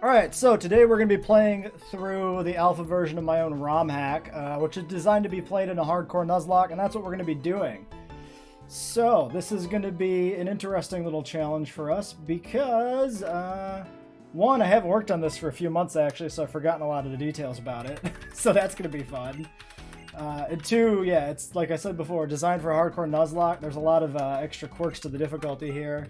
Alright, so today we're going to be playing through the alpha version of my own Romhack, which is designed to be played in a hardcore Nuzlocke, and that's what we're going to be doing. So, this is going to be an interesting little challenge for us because, one, I haven't worked on this for a few months actually, so I've forgotten a lot of the details about it, so that's going to be fun. And two, yeah, it's, like I said before, designed for a hardcore Nuzlocke. There's a lot of extra quirks to the difficulty here.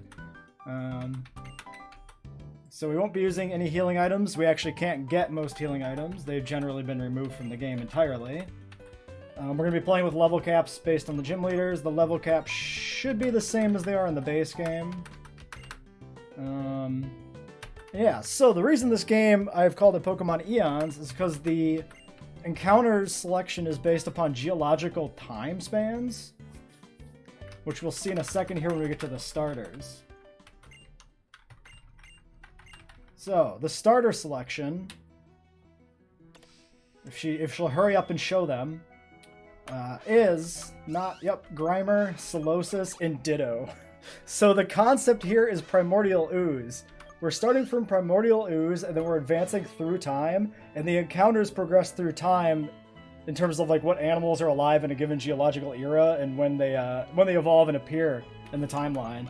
So we won't be using any healing items. We actually can't get most healing items. They've generally been removed from the game entirely. We're going to be playing with level caps based on the gym leaders. The level caps should be the same as they are in the base game. Yeah, so the reason this game I've called it Pokemon Eons is because the encounters selection is based upon geological time spans, which we'll see in a second here when we get to the starters. So, the starter selection, if she'll hurry up and show them, is not, Grimer, Solosis, and Ditto. So the concept here is Primordial Ooze. We're starting from Primordial Ooze, and then we're advancing through time, and the encounters progress through time in terms of like what animals are alive in a given geological era, and when they evolve and appear in the timeline.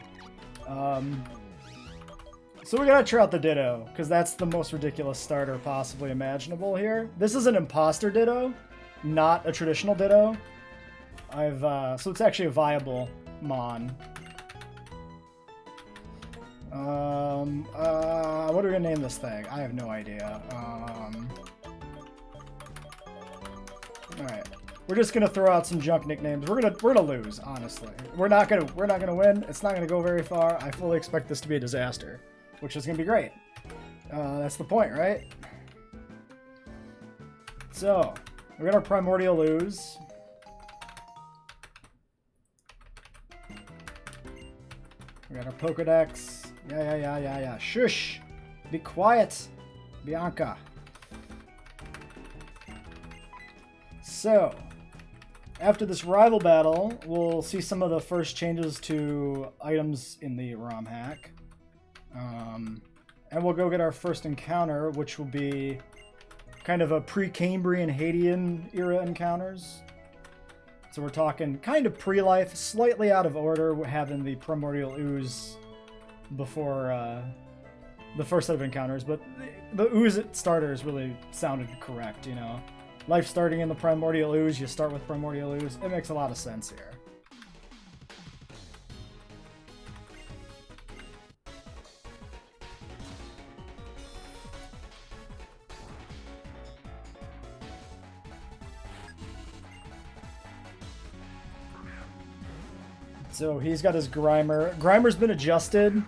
So we gotta try out the Ditto, because that's the most ridiculous starter possibly imaginable here. This is an imposter Ditto, not a traditional Ditto. So it's actually a viable Mon. What are we gonna name this thing? I have no idea. Alright. We're just gonna throw out some junk nicknames. We're gonna lose, honestly. We're not gonna win. It's not gonna go very far. I fully expect this to be a disaster, which is going to be great. That's the point, right? So, we got our Primordial Ooze. We got our Pokedex. Yeah. Shush! Be quiet, Bianca. So, after this rival battle, we'll see some of the first changes to items in the Romhack. And we'll go get our first encounter, which will be kind of a pre-Cambrian Hadean era encounters. So we're talking kind of pre-life, slightly out of order, having the Primordial Ooze before the first set of encounters, but the Ooze starters really sounded correct, you know. Life starting in the Primordial Ooze, you start with Primordial Ooze. It makes a lot of sense here. So he's got his Grimer. Grimer's been adjusted.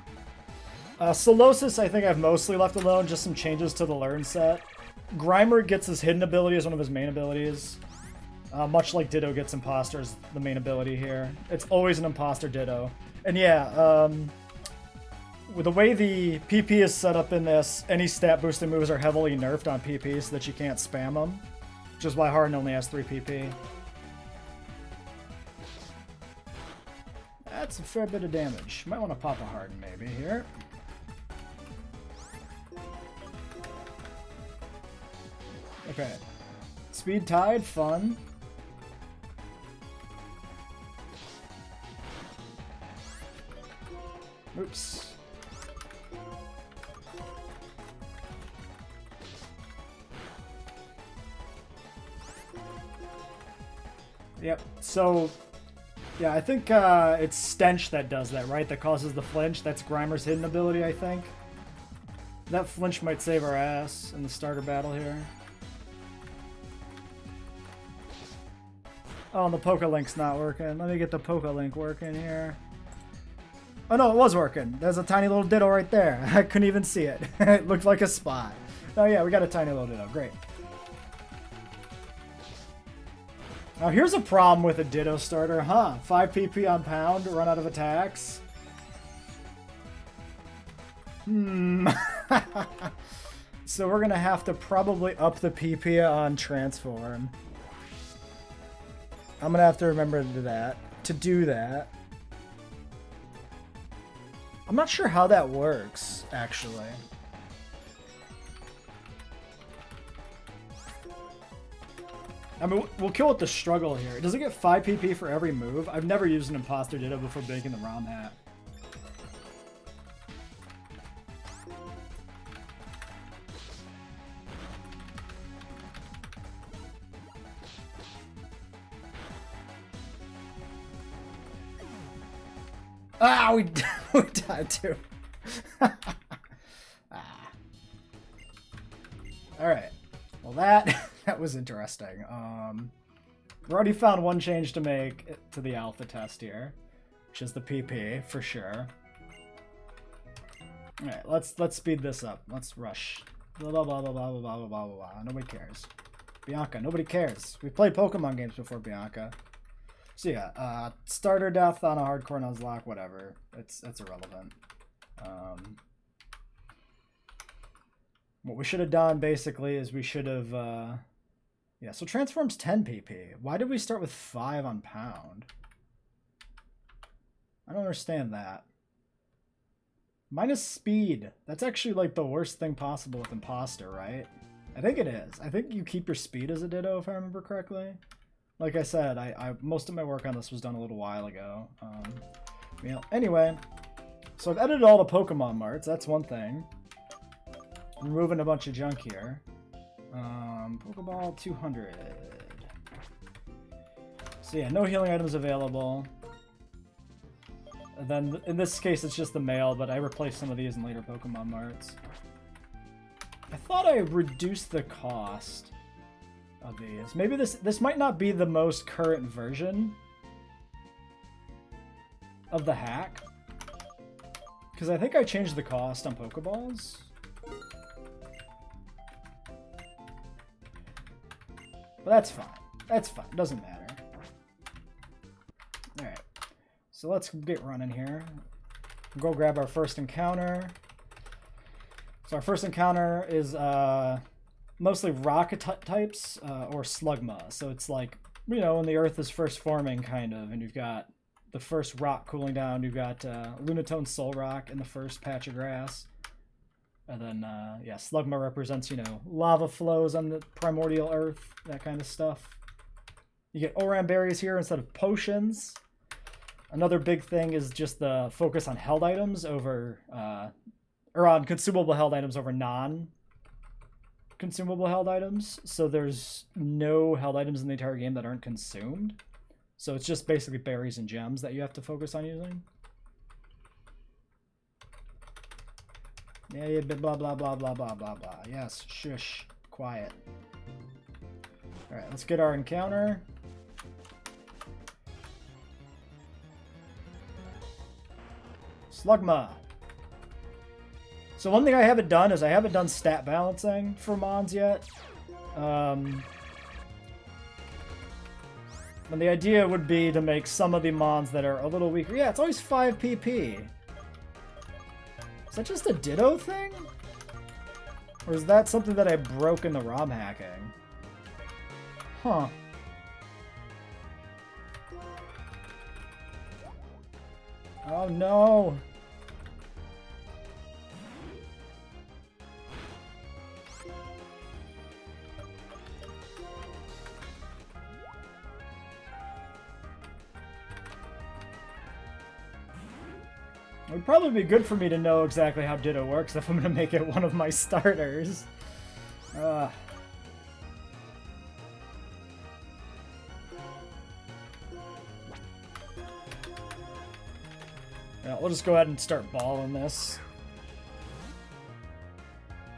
Solosis, I think I've mostly left alone, just some changes to the learn set. Grimer gets his hidden ability as one of his main abilities. Much like Ditto gets Imposter as the main ability here. It's always an Imposter Ditto. And yeah, with the way the PP is set up in this, any stat boosting moves are heavily nerfed on PP so that you can't spam them. Which is why Harden only has 3 PP. That's a fair bit of damage. Might want to pop a Harden maybe here. Okay. Speed Tide, fun. Oops. Yep, so yeah, I think it's Stench that does that, right? That causes the flinch. That's Grimer's hidden ability, I think. That flinch might save our ass in the starter battle here. Oh, and the Poke-Link's not working. Let me get the Poke-Link working here. Oh no, it was working. There's a tiny little Ditto right there. I couldn't even see it. It looked like a spot. Oh yeah, we got a tiny little Ditto. Great. Now here's a problem with a Ditto starter, huh? 5 PP on pound, run out of attacks. So we're gonna have to probably up the PP on transform. I'm gonna have to remember to do that. I'm not sure how that works, actually. I mean, we'll kill with the struggle here. Does it get 5 PP for every move? I've never used an imposter ditto before making the Romhack. Ah, we died too. Alright. Well, that was interesting. We already found one change to make to the alpha test here, which is the PP for sure. Alright, let's speed this up. Let's rush. Blah blah blah blah blah blah blah blah blah. Nobody cares. Bianca, nobody cares. We played Pokemon games before Bianca. So yeah, starter death on a hardcore Nuzlocke, whatever. It's irrelevant. What we should have done basically is we should have yeah, so transforms 10 PP. Why did we start with 5 on pound? I don't understand that. Minus speed. That's actually like the worst thing possible with imposter, right? I think it is. I think you keep your speed as a ditto if I remember correctly. Like I said, I most of my work on this was done a little while ago. Yeah, anyway, so I've edited all the Pokemon marts. That's one thing. Removing a bunch of junk here. Pokeball 200. So yeah, no healing items available. And then in this case, it's just the mail, but I replaced some of these in later Pokemon marts. I thought I reduced the cost of these. Maybe this might not be the most current version of the hack, because I think I changed the cost on Pokeballs. But that's fine. That's fine. Doesn't matter. Alright. So let's get running here. Go grab our first encounter. So our first encounter is mostly rock types or slugma. So it's like, you know, when the earth is first forming, kind of, and you've got the first rock cooling down. You've got Lunatone Soul Rock in the first patch of grass. And then, yeah, slugma represents, you know, lava flows on the primordial earth, that kind of stuff. You get Oran berries here instead of potions. Another big thing is just the focus on held items over, or on consumable held items over non-consumable held items. So there's no held items in the entire game that aren't consumed. So it's just basically berries and gems that you have to focus on using. Yeah, blah, blah, blah, blah, blah, blah, blah. Yes, shush, quiet. Alright, let's get our encounter. Slugma. So one thing I haven't done is I haven't done stat balancing for Mons yet. And the idea would be to make some of the Mons that are a little weaker. Yeah, it's always 5 PP. Is that just a ditto thing? Or is that something that I broke in the ROM hacking? Huh. Oh no! It would probably be good for me to know exactly how Ditto works if I'm going to make it one of my starters. Yeah, we'll just go ahead and start balling this.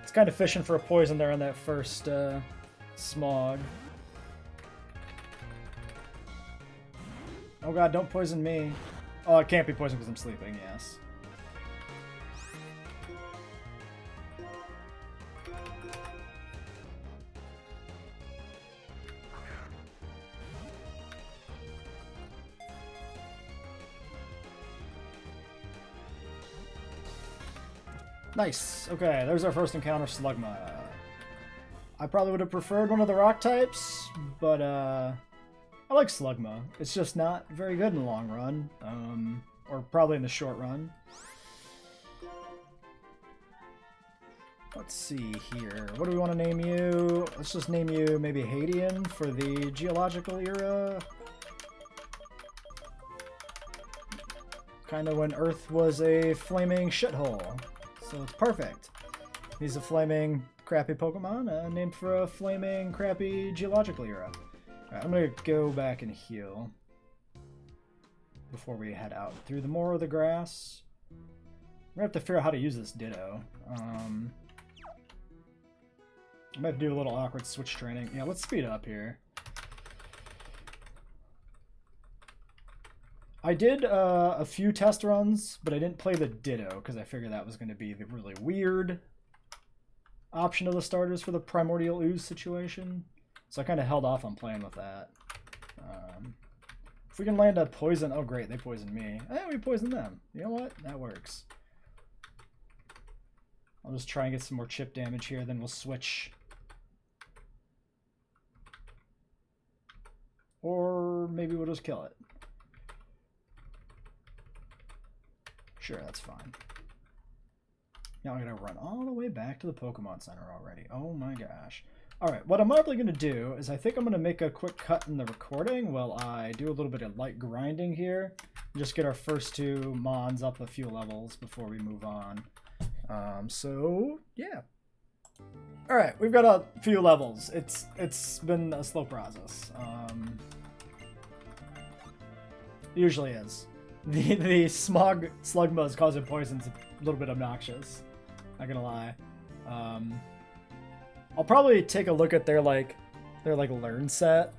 It's kind of fishing for a poison there on that first smog. Oh god, don't poison me. Oh, it can't be poisoned because I'm sleeping, yes. Nice. Okay, there's our first encounter, Slugma. I probably would have preferred one of the rock types, but I like Slugma. It's just not very good in the long run, or probably in the short run. Let's see here. What do we want to name you? Let's just name you maybe Hadean for the geological era. Kind of when Earth was a flaming shithole. So it's perfect. He's a flaming crappy Pokemon named for a flaming crappy geological era. Alright, I'm going to go back and heal before we head out through the more of the grass. We're going to have to figure out how to use this Ditto. I might do a little awkward switch training. Yeah, let's speed up here. I did a few test runs, but I didn't play the Ditto because I figured that was going to be the really weird option of the starters for the Primordial Ooze situation. So I kind of held off on playing with that. If we can land a poison... Oh, great, they poisoned me. Eh, we poisoned them. You know what? That works. I'll just try and get some more chip damage here, then we'll switch. Or maybe we'll just kill it. Sure, that's fine. Now I'm going to run all the way back to the Pokemon Center already. Oh my gosh. Alright, what I'm probably going to do is I think I'm going to make a quick cut in the recording while I do a little bit of light grinding here. Just get our first two Mons up a few levels before we move on. So, yeah. Alright, we've got a few levels. It's been a slow process. Usually is. The Slugmas causing poison's a little bit obnoxious. Not gonna lie. I'll probably take a look at their learn set.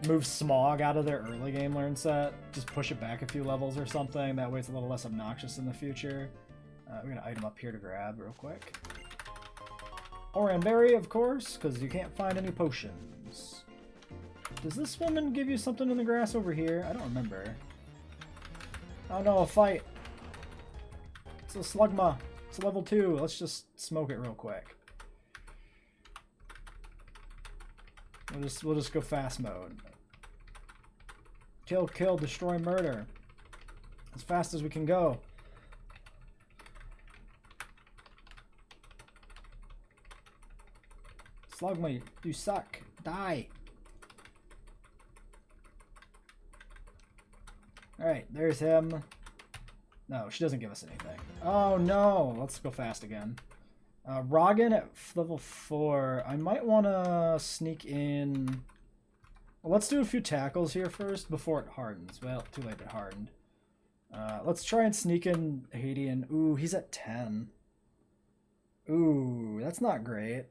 Move Smog out of their early game learn set. Just push it back a few levels or something. That way it's a little less obnoxious in the future. We're gonna item up here to grab real quick. Oranberry, of course, because you can't find any potions. Does this woman give you something in the grass over here? I don't remember. Oh no, a fight. It's a Slugma. It's level 2. Let's just smoke it real quick. We'll just go fast mode. Kill, kill, destroy, murder. As fast as we can go. Slugma, you suck. Die. Alright, there's him. No, she doesn't give us anything. Oh no! Let's go fast again. Roggen at level 4. I might want to sneak in... Well, let's do a few tackles here first before it hardens. Well, too late it hardened. Let's try and sneak in Hadean. Ooh, he's at 10. Ooh, that's not great.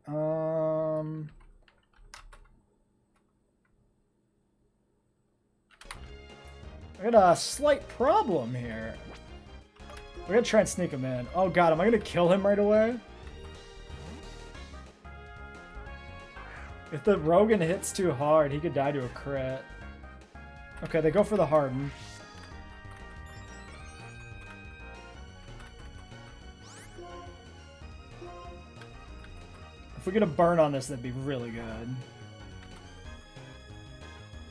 I got a slight problem here. We're gonna try and sneak him in. Oh god, am I gonna kill him right away? If the Rogan hits too hard, he could die to a crit. Okay, they go for the harden. If we get a burn on this, that'd be really good.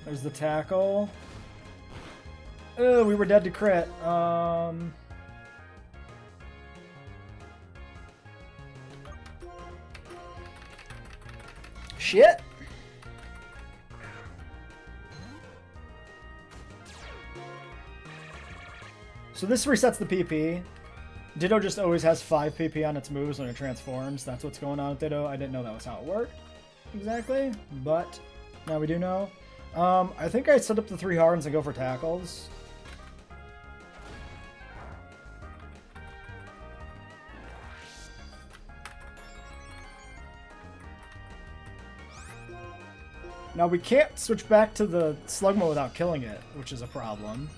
There's the tackle. Oh, we were dead to crit. Shit. So this resets the PP. Ditto just always has 5 PP on its moves when it transforms. That's what's going on with Ditto. I didn't know that was how it worked exactly, but now we do know. I think I set up the 3 hardens and go for tackles. Now we can't switch back to the Slugma without killing it, which is a problem.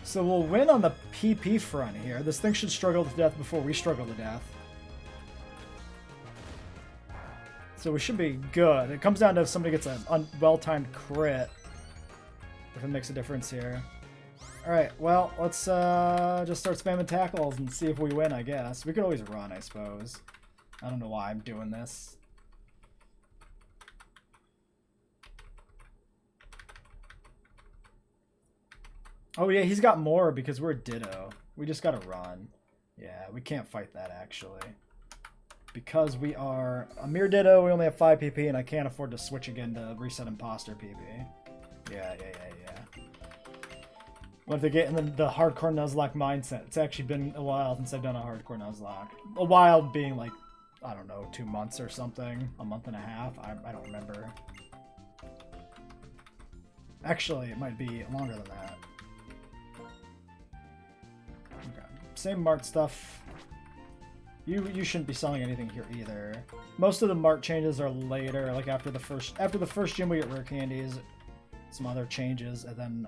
So we'll win on the PP front here. This thing should struggle to death before we struggle to death. So we should be good. It comes down to if somebody gets a well-timed crit. If it makes a difference here. Alright, well, let's just start spamming tackles and see if we win, I guess. We could always run, I suppose. I don't know why I'm doing this. Oh yeah, he's got more because we're Ditto. We just gotta run. Yeah, we can't fight that, actually. Because we are a mere ditto, we only have 5 PP, and I can't afford to switch again to reset imposter PP. Yeah. What if they get in the hardcore Nuzlocke mindset? It's actually been a while since I've done a hardcore Nuzlocke. A while being like, I don't know, 2 months or something. A month and a half. I don't remember. Actually, it might be longer than that. Okay. Same mart stuff. You shouldn't be selling anything here either. Most of the mart changes are later, like after the first gym we get rare candies, some other changes, and then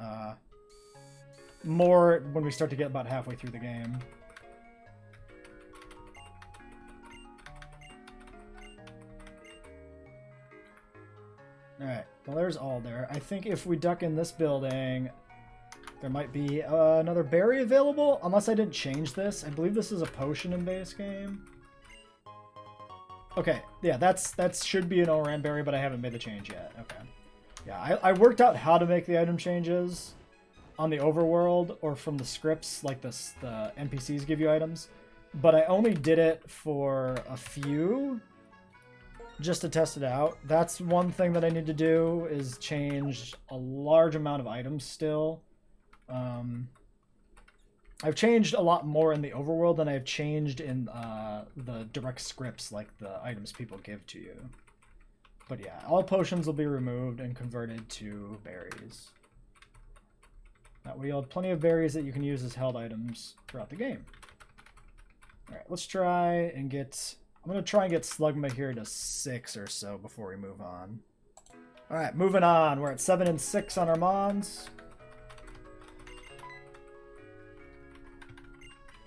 more when we start to get about halfway through the game. Alright, well there's Alder. I think if we duck in this building, there might be another berry available, unless I didn't change this. I believe this is a potion in base game. Okay, yeah, that should be an Oran berry, but I haven't made the change yet. Okay. Yeah, I worked out how to make the item changes on the overworld or from the scripts, like the NPCs give you items, but I only did it for a few just to test it out. That's one thing that I need to do, is change a large amount of items still. I've changed a lot more in the overworld than I've changed in the direct scripts, like the items people give to you. But yeah, all potions will be removed and converted to berries. That way you'll have plenty of berries that you can use as held items throughout the game. Alright, let's try and get... I'm going to try and get Slugma here to 6 or so before we move on. Alright, moving on. We're at 7 and 6 on our Mons.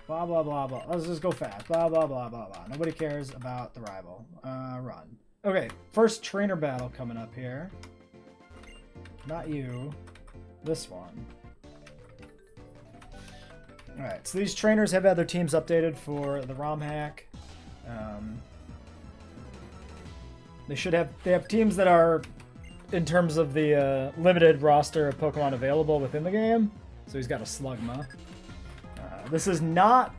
Blah, blah, blah, blah. Let's just go fast. Blah, blah, blah, blah, blah. Nobody cares about the rival. Run. Okay, first trainer battle coming up here. Not you. This one. Alright, so these trainers have had their teams updated for the Romhack. They have teams that are, in terms of the limited roster of Pokemon available within the game. So he's got a Slugma. This is not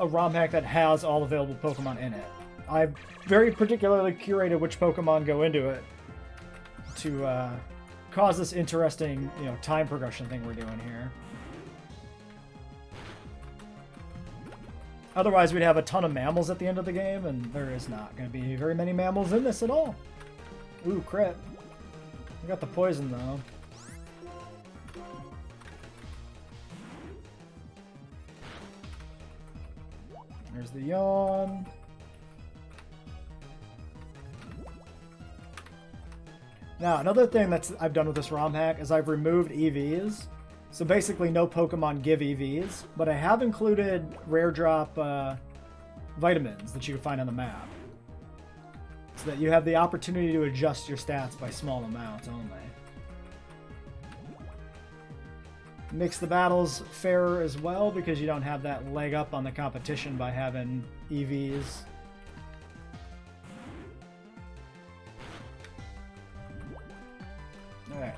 a Romhack that has all available Pokemon in it. I've very particularly curated which Pokemon go into it to cause this interesting, time progression thing we're doing here. Otherwise, we'd have a ton of mammals at the end of the game, and there is not going to be very many mammals in this at all. Ooh, crit. I got the poison, though. There's the yawn. Now, another thing I've done with this Romhack is I've removed EVs. So basically no Pokemon give EVs, but I have included rare drop vitamins that you can find on the map. So that you have the opportunity to adjust your stats by small amounts only. Makes the battles fairer as well, because you don't have that leg up on the competition by having EVs. Alright.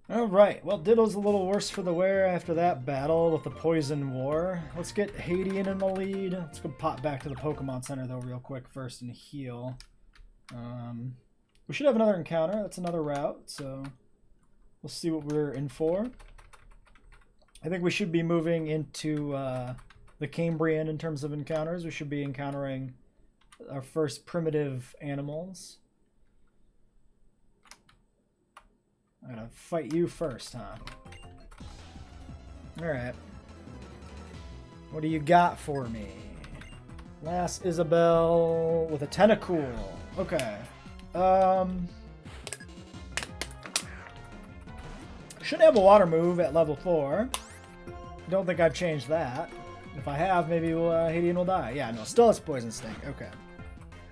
Alright, well, Ditto's a little worse for the wear after that battle with the Poison War. Let's get Hadian in the lead. Let's go pop back to the Pokemon Center, though, real quick first and heal. We should have another encounter. That's another route, so we'll see what we're in for. I think we should be moving into the Cambrian in terms of encounters. We should be encountering our first primitive animals. I'm gonna fight you first, huh? Alright. What do you got for me? Lass Isabel with a Tentacool. Okay. Should have a water move at level 4. Don't think I've changed that. If I have, maybe Hadian will die. Yeah, no, still has Poison Sting. Okay.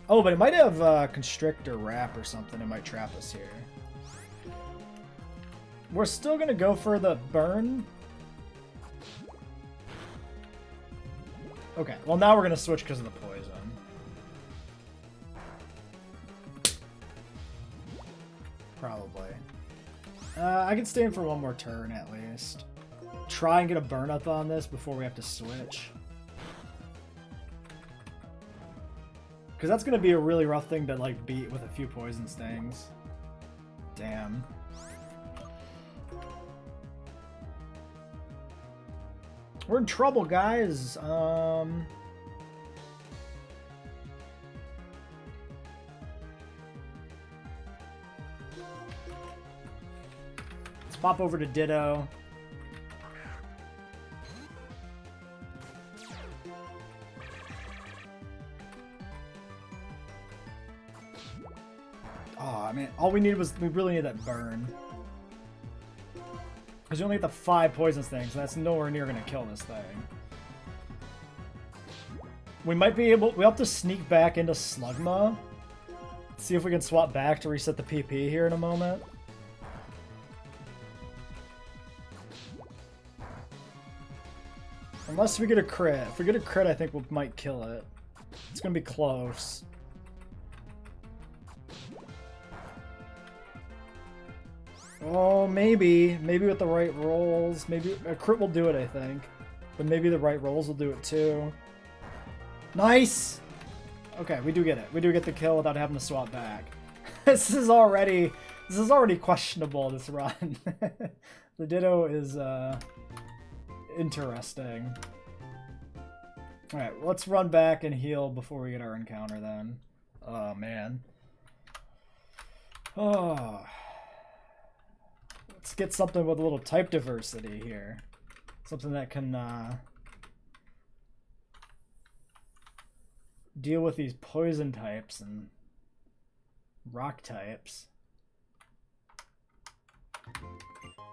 Oh, but it might have Constrict or Wrap or something. It might trap us here. We're still going to go for the burn. Okay, well now we're going to switch because of the poison. Probably. I can stay in for one more turn at least. Try and get a burn up on this before we have to switch. Because that's going to be a really rough thing to like beat with a few poison stings. Damn. We're in trouble, guys. Let's pop over to Ditto. Oh, man, all we needed was, we really need that burn. Because you only get the 5 poisons things, so that's nowhere near going to kill this thing. We might be able, we have to sneak back into Slugma. See if we can swap back to reset the PP here in a moment. Unless we get a crit. If we get a crit, I think we might kill it. It's going to be close. Oh, maybe. Maybe with the right rolls. Maybe a crit will do it, I think. But maybe the right rolls will do it too. Nice! Okay, we do get it. We do get the kill without having to swap back. This is already questionable, this run. The Ditto is interesting. Alright, let's run back and heal before we get our encounter then. Oh, man. Oh. Let's get something with a little type diversity here. Something that can deal with these poison types and rock types.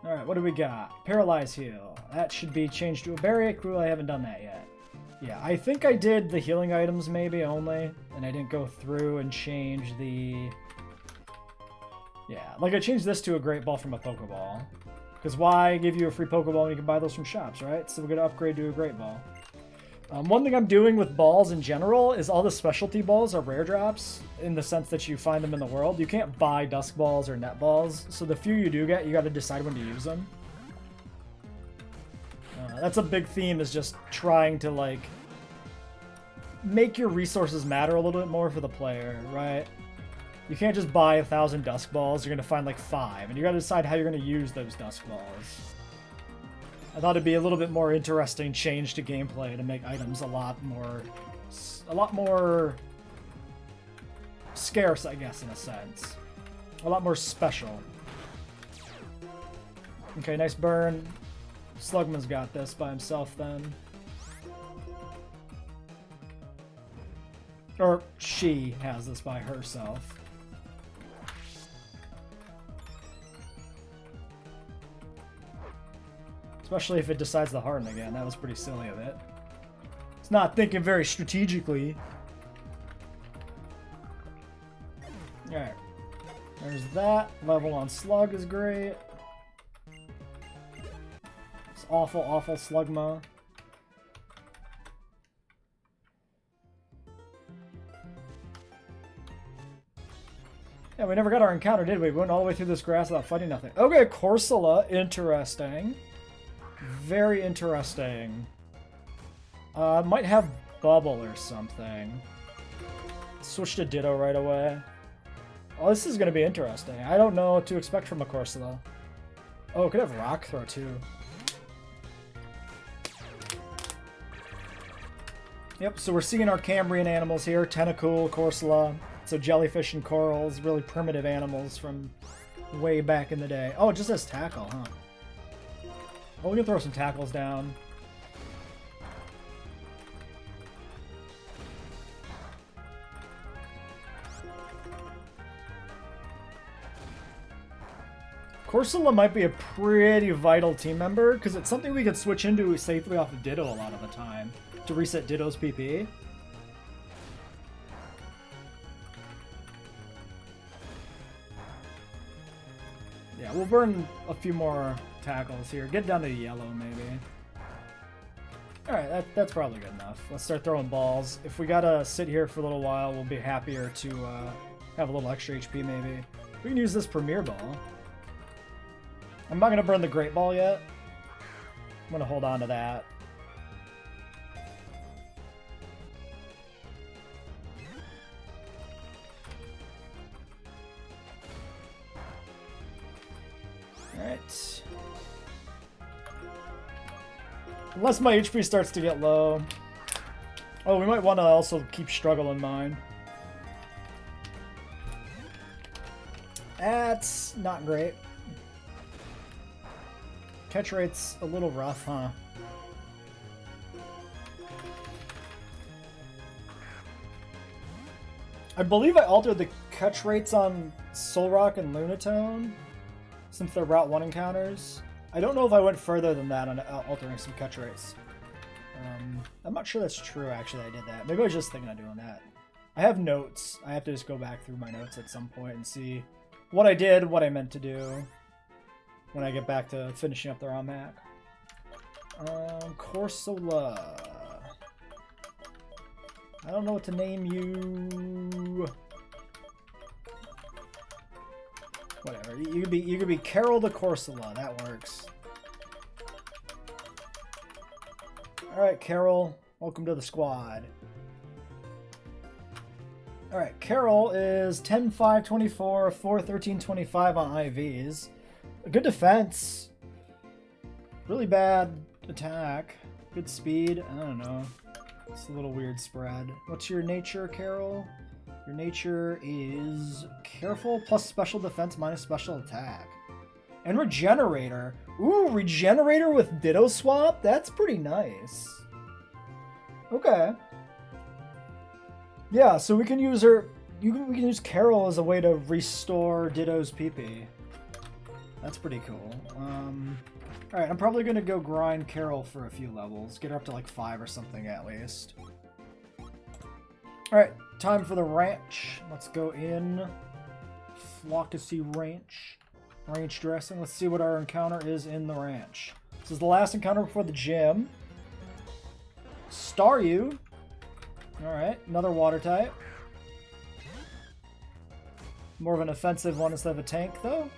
Alright, what do we got? Paralyze heal. That should be changed to a berry. Cool, I haven't done that yet. Yeah, I think I did the healing items maybe only, and I didn't go through and change the... Yeah, like I changed this to a Great Ball from a Pokeball. Because why give you a free Pokeball when you can buy those from shops, right? So we're going to upgrade to a Great Ball. One thing I'm doing with balls in general is all the specialty balls are rare drops, in the sense that you find them in the world. You can't buy Dusk Balls or Net Balls, so the few you do get, you got to decide when to use them. That's a big theme, is just trying to, like, make your resources matter a little bit more for the player, right? You can't just buy 1,000 Dusk Balls, you're going to find like 5, and you got to decide how you're going to use those Dusk Balls. I thought it'd be a little bit more interesting change to gameplay to make items a lot more scarce, I guess, in a sense. A lot more special. Okay, nice burn. Slugman's got this by himself then. Or she has this by herself. Especially if it decides to harden again. That was pretty silly of it. It's not thinking very strategically. Alright. There's that. Level on Slug is great. It's awful, awful Slugma. Yeah, we never got our encounter, did we? We went all the way through this grass without fighting nothing. Okay, Corsola. Interesting. Very interesting. Might have Bubble or something. Switch to Ditto right away. Oh, this is going to be interesting. I don't know what to expect from a Corsola. Oh, it could have Rock Throw too. Yep, so we're seeing our Cambrian animals here. Tentacool, Corsola. So jellyfish and corals, really primitive animals from way back in the day. Oh, it just has Tackle, huh? Oh, we can throw some tackles down. Corsola might be a pretty vital team member, because it's something we could switch into safely off of Ditto a lot of the time to reset Ditto's PP. Yeah, we'll burn a few more tackles here. Get down to yellow, maybe. Alright, that's probably good enough. Let's start throwing balls. If we gotta sit here for a little while, we'll be happier to have a little extra HP, maybe. We can use this Premier Ball. I'm not going to burn the Great Ball yet. I'm going to hold on to that. Alright. Unless my HP starts to get low. Oh, we might want to also keep Struggle in mind. That's not great. Catch rate's a little rough, huh? I believe I altered the catch rates on Solrock and Lunatone, since they're Route 1 encounters. I don't know if I went further than that on altering some catch rates. I'm not sure that's true, actually, I did that. Maybe I was just thinking of doing that. I have notes. I have to just go back through my notes at some point and see what I did, what I meant to do when I get back to finishing up the Romhack. Corsola. I don't know what to name you. Whatever. You could be Carol the Corsola. That works. All right, Carol. Welcome to the squad. All right, Carol is 10-5, 24, 4, 13, 25 on IVs. A good defense. Really bad attack. Good speed. I don't know. It's a little weird spread. What's your nature, Carol? Your nature is careful plus special defense minus special attack. And regenerator. Ooh, regenerator with Ditto swap? That's pretty nice. Okay. Yeah, so we can use her. We can use Carol as a way to restore Ditto's PP. That's pretty cool. Alright, I'm probably gonna go grind Carol for a few levels. Get her up to like 5 or something at least. Alright, time for the ranch. Let's go in. Flockacy Ranch. Ranch dressing. Let's see what our encounter is in the ranch. This is the last encounter before the gym. Staryu. Alright, another water type. More of an offensive one instead of a tank, though.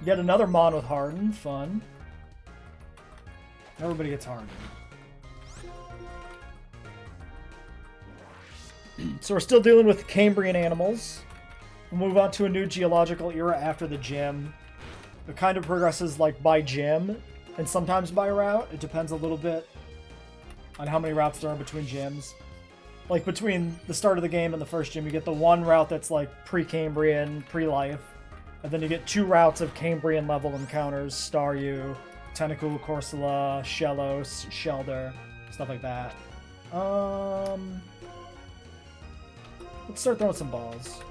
Yet another Mon with Harden. Fun. Everybody gets Harden. So we're still dealing with Cambrian animals. We'll move on to a new geological era after the gym. It kind of progresses like by gym and sometimes by route. It depends a little bit on how many routes there are between gyms. Like between the start of the game and the first gym, you get the one route that's like pre-Cambrian, pre-life. And then you get 2 routes of Cambrian level encounters, Staryu, Tentacool, Corsola, Shellos, Shelder, stuff like that. Let's start throwing some balls.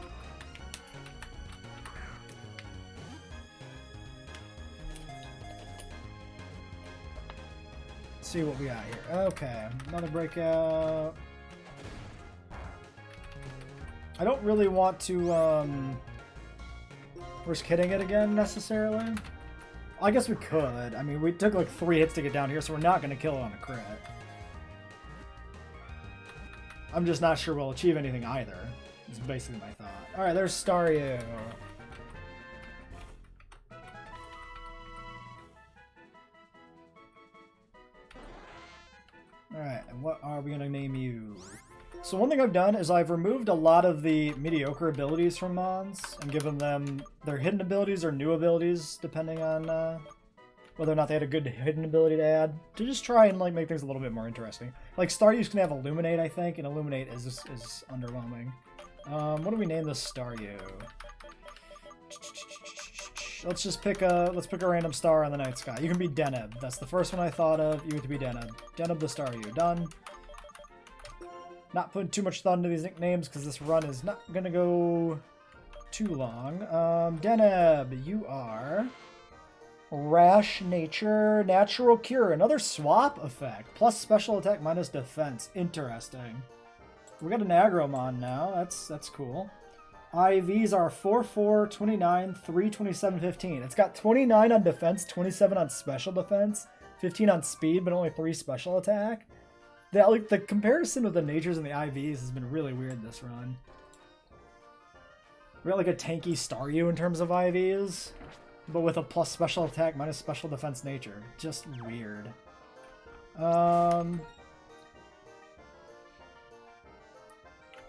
Let's see what we got here. Okay, another breakout. I don't really want to risk hitting it again, necessarily. I guess we could. I mean, we took like 3 hits to get down here, so we're not going to kill it on a crit. I'm just not sure we'll achieve anything either, is basically my thought. Alright, there's Staryu. Alright, and what are we going to name you? So one thing I've done is I've removed a lot of the mediocre abilities from Mons and given them their hidden abilities or new abilities, depending on whether or not they had a good hidden ability to add, to just try and like make things a little bit more interesting. Like Staryu's can have Illuminate, I think, and Illuminate is underwhelming. What do we name this Staryu? Let's just pick a random star on the night sky. You can be Deneb. That's the first one I thought of. You get to be Deneb. Deneb the Staryu. Done. Not putting too much thought into these nicknames because this run is not going to go too long. Deneb, you are Rash Nature, Natural Cure, another swap effect, plus special attack minus defense. Interesting. We got an Agromon now. That's cool. IVs are 4, 4, 29, 3, 27, 15. It's got 29 on defense, 27 on special defense, 15 on speed, but only 3 special attack. The comparison of the natures and the IVs has been really weird this run. We got like a tanky Staryu in terms of IVs, but with a plus special attack minus special defense nature. Just weird. I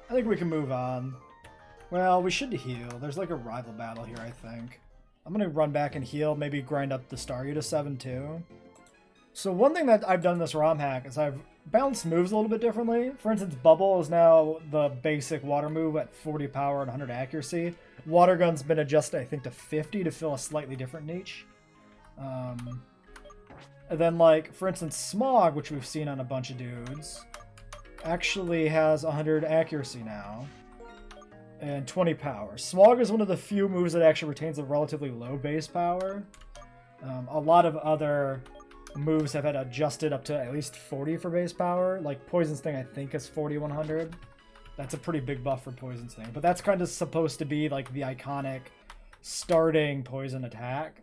think we can move on. Well, we should heal. There's like a rival battle here, I think. I'm going to run back and heal, maybe grind up the Staryu to 7 too. So one thing that I've done in this Romhack is I've balanced moves a little bit differently. For instance, Bubble is now the basic water move at 40 power and 100 accuracy. Water Gun's been adjusted, I think, to 50 to fill a slightly different niche. And then, like, for instance, Smog, which we've seen on a bunch of dudes, actually has 100 accuracy now and 20 power. Smog is one of the few moves that actually retains a relatively low base power. A lot of other moves have had adjusted up to at least 40 for base power. Like Poison Sting, I think, is 40-100. That's a pretty big buff for Poison Sting. But that's kind of supposed to be like the iconic starting poison attack.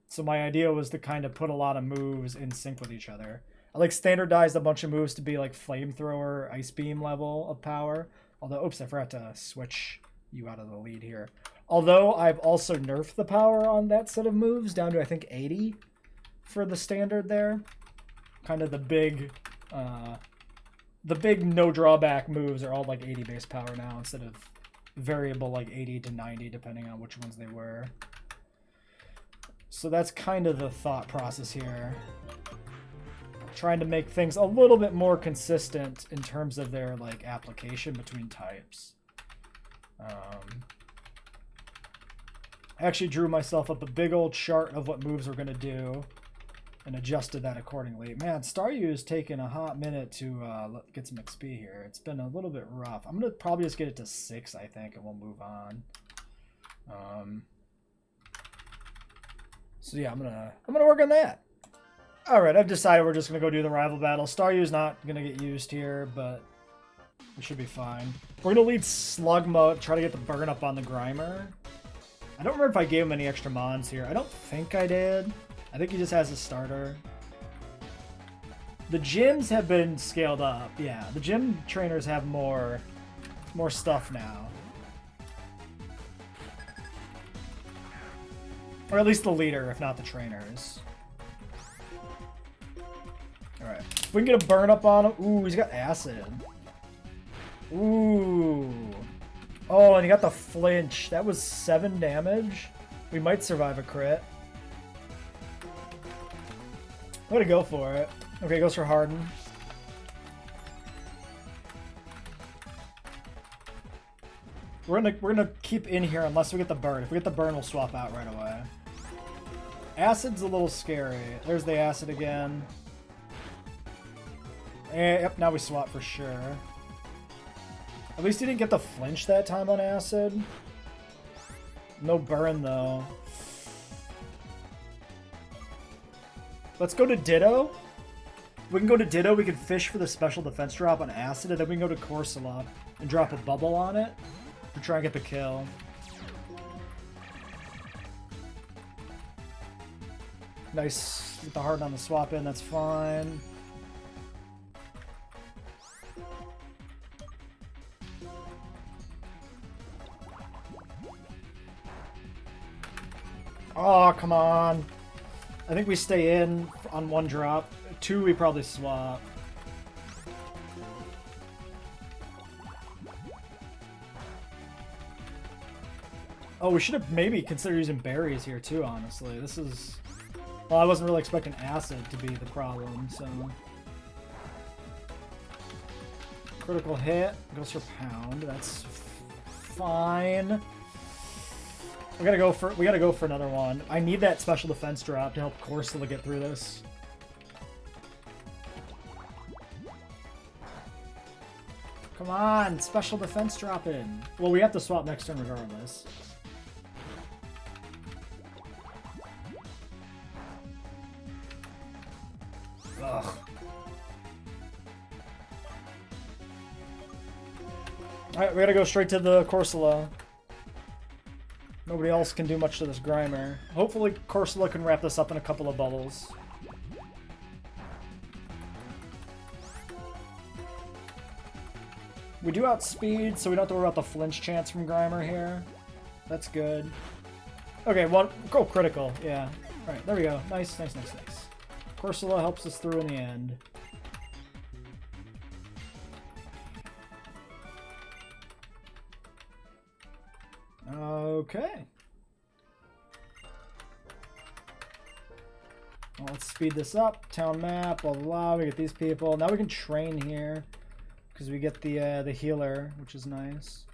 So my idea was to kind of put a lot of moves in sync with each other. I like standardized a bunch of moves to be like Flamethrower, Ice Beam level of power. Although, oops, I forgot to switch you out of the lead here. Although I've also nerfed the power on that set of moves down to, I think, 80 for the standard there. Kind of the big no drawback moves are all like 80 base power now instead of variable like 80 to 90 depending on which ones they were. So that's kind of the thought process here. Trying to make things a little bit more consistent in terms of their like application between types. I actually drew myself up a big old chart of what moves we're going to do and adjusted that accordingly. Man, Staryu's taken a hot minute to get some XP here. It's been a little bit rough. I'm going to probably just get it to 6, I think, and we'll move on. So yeah, I'm gonna work on that. Alright, I've decided we're just going to go do the rival battle. Staryu's not going to get used here, but we should be fine. We're going to lead Slug Mode, try to get the burn up on the Grimer. I don't remember if I gave him any extra mons here. I don't think I did. I think he just has a starter. The gyms have been scaled up. Yeah, the gym trainers have more stuff now. Or at least the leader, if not the trainers. Alright. If we can get a burn up on him. Ooh, he's got acid. Ooh. Oh, and he got the flinch. That was 7 damage. We might survive a crit. I'm gonna go for it. Okay, goes for Harden. We're gonna keep in here unless we get the burn. If we get the burn, we'll swap out right away. Acid's a little scary. There's the acid again. Yep, now we swap for sure. At least he didn't get the flinch that time on acid. No burn though. Let's go to Ditto. We can go to Ditto, we can fish for the special defense drop on acid, and then we can go to Corsola and drop a bubble on it to try and get the kill. Nice. Get the Harden on the swap in, that's fine. Oh, come on. I think we stay in on 1 drop. 2, we probably swap. Oh, we should have maybe considered using berries here too, honestly. This is... Well, I wasn't really expecting acid to be the problem, so... Critical hit. Goes for pound. That's fine. We gotta go for another one. I need that special defense drop to help Corsola get through this. Come on, special defense drop in. Well, we have to swap next turn regardless. Ugh. Alright, we gotta go straight to the Corsola. Nobody else can do much to this Grimer. Hopefully Corsola can wrap this up in a couple of bubbles. We do outspeed, so we don't have to worry about the flinch chance from Grimer here. That's good. Okay, well, go critical. Yeah. All right, there we go. Nice, nice, nice, nice. Corsola helps us through in the end. Okay. Well, let's speed this up. Town map, blah, blah, blah. We get these people. Now we can train here because we get the healer, which is nice.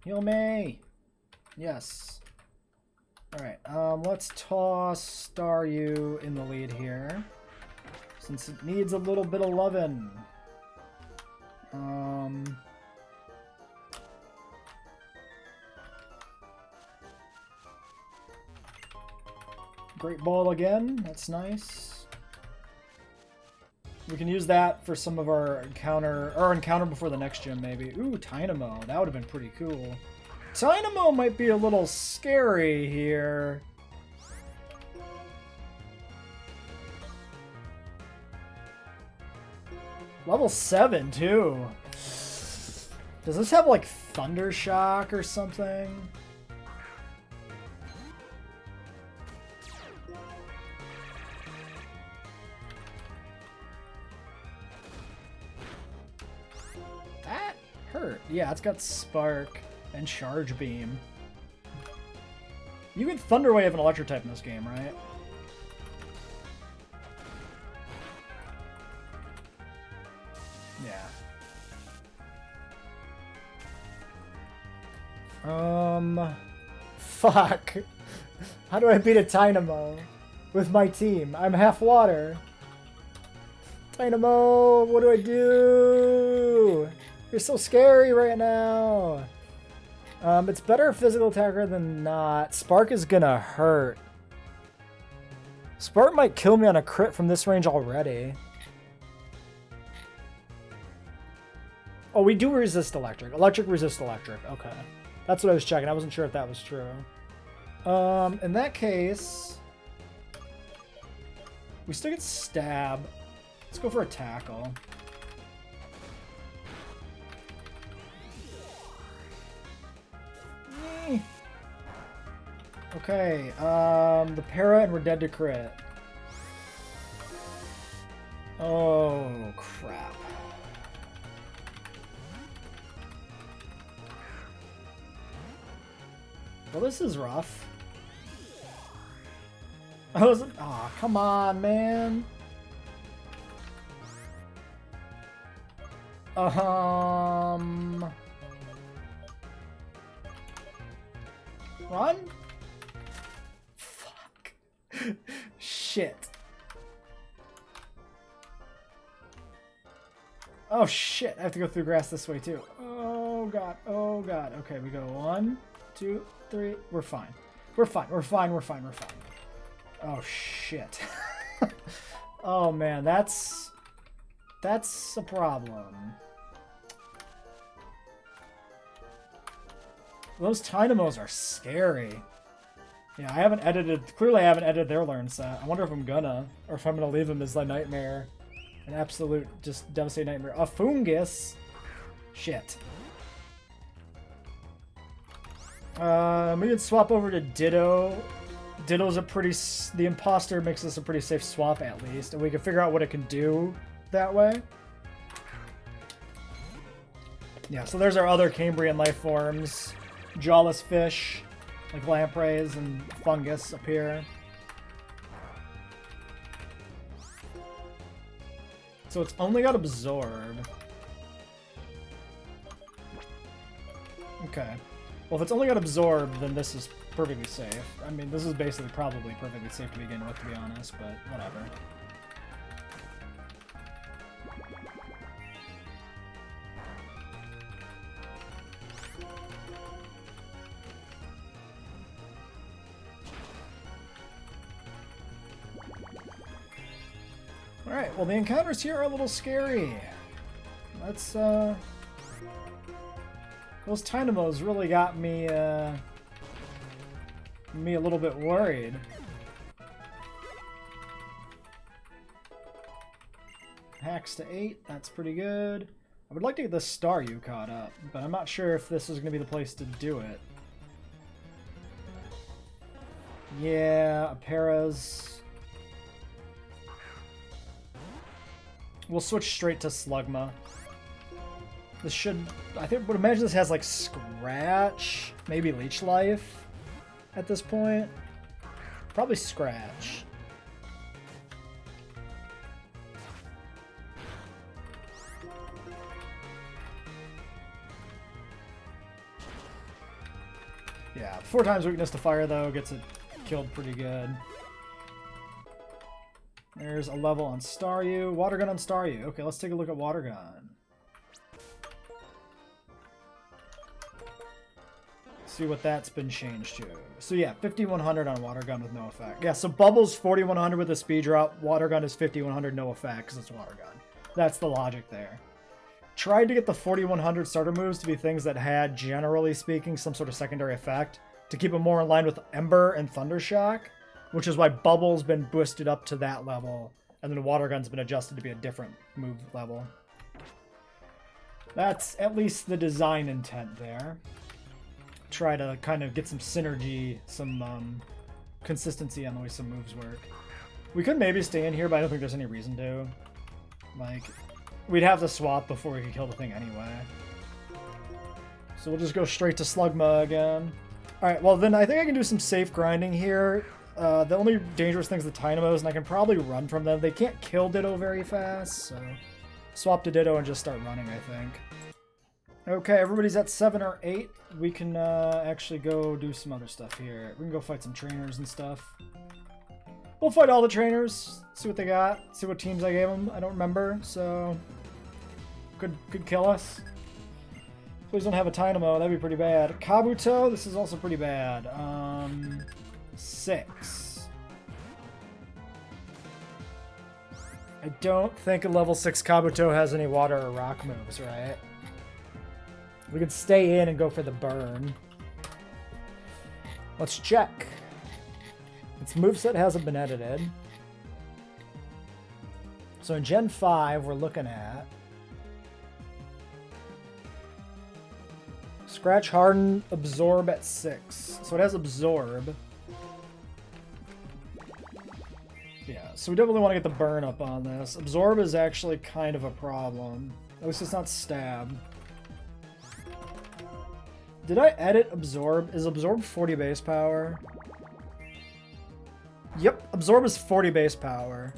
Heal me! Yes. Alright, let's toss Staryu in the lead here, since it needs a little bit of lovin'. Great ball again, that's nice. We can use that for some of our encounter before the next gym, maybe. Ooh, Dynamo. That would have been pretty cool. Dynamo might be a little scary here. Level 7, too. Does this have, like, Thunder Shock or something? Hurt. Yeah, it's got Spark and Charge Beam. You can Thunder Wave an Electric type in this game, right? Yeah. Fuck. How do I beat a Dynamo with my team? I'm half water. Dynamo, what do I do? You're so scary right now. It's better physical attacker than not. Spark is gonna hurt. Spark might kill me on a crit from this range already. Oh, we do resist electric. Electric resist electric. Okay. That's what I was checking. I wasn't sure if that was true. In that case, we still get stab. Let's go for a tackle. Okay, the para and we're dead to crit. Oh, crap. Well, this is rough. Oh, come on, man. Run? Fuck. Shit. Oh shit, I have to go through grass this way too. Oh god, oh god. Okay, we go 1, 2, 3. We're fine. We're fine, we're fine, we're fine, we're fine. Oh shit. Oh man, that's a problem. Those Dynamos are scary. Yeah, I haven't edited, clearly I haven't edited their learn set. I wonder if I'm gonna, or if I'm gonna leave them as the nightmare. An absolute, just devastating nightmare. A fungus? Shit. We can swap over to Ditto. Ditto's a pretty, the imposter makes this a pretty safe swap at least, and we can figure out what it can do that way. Yeah, so there's our other Cambrian life forms. Jawless fish, like lampreys and fungus up here. So it's only got absorb. Okay. Well, if it's only got absorb, then this is perfectly safe. I mean, this is basically probably perfectly safe to begin with, to be honest, but whatever. Alright, well the encounters here are a little scary. Let's, those Dynamos really got me, me a little bit worried. Hacks to 8. That's pretty good. I would like to get the Staryu caught up, but I'm not sure if this is going to be the place to do it. Yeah, Apera's. We'll switch straight to Slugma. This should... I think, would imagine this has like Scratch, maybe Leech Life at this point. Probably Scratch. Yeah, 4 times weakness to fire though, gets it killed pretty good. There's a level on Staryu. Water Gun on Staryu. Okay, let's take a look at Water Gun. See what that's been changed to. So yeah, 5100 on Water Gun with no effect. Yeah, so Bubble's 4100 with a speed drop. Water Gun is 5100, no effect, because it's Water Gun. That's the logic there. Tried to get the 4100 starter moves to be things that had, generally speaking, some sort of secondary effect to keep them more in line with Ember and Thunder Shock, which is why Bubble's been boosted up to that level, and then Water Gun's been adjusted to be a different move level. That's at least the design intent there. Try to kind of get some synergy, some consistency on the way some moves work. We could maybe stay in here, but I don't think there's any reason to. Like, we'd have to swap before we could kill the thing anyway. So we'll just go straight to Slugma again. Alright, well then I think I can do some safe grinding here. The only dangerous thing is the Dynamos, and I can probably run from them. They can't kill Ditto very fast, so swap to Ditto and just start running, I think. Okay, everybody's at 7 or 8. We can actually go do some other stuff here. We can go fight some trainers and stuff. We'll fight all the trainers, see what they got, see what teams I gave them. I don't remember, so could kill us. Please don't have a Dynamo, that'd be pretty bad. Kabuto, this is also pretty bad. 6. I don't think a level 6 Kabuto has any water or rock moves, right? We could stay in and go for the burn. Let's check. Its moveset hasn't been edited. So in Gen 5, we're looking at Scratch, Harden, Absorb at 6. So it has Absorb. Yeah, so we definitely want to get the burn up on this. Absorb is actually kind of a problem. At least it's not Stab. Did I edit Absorb? Is Absorb 40 base power? Yep, Absorb is 40 base power.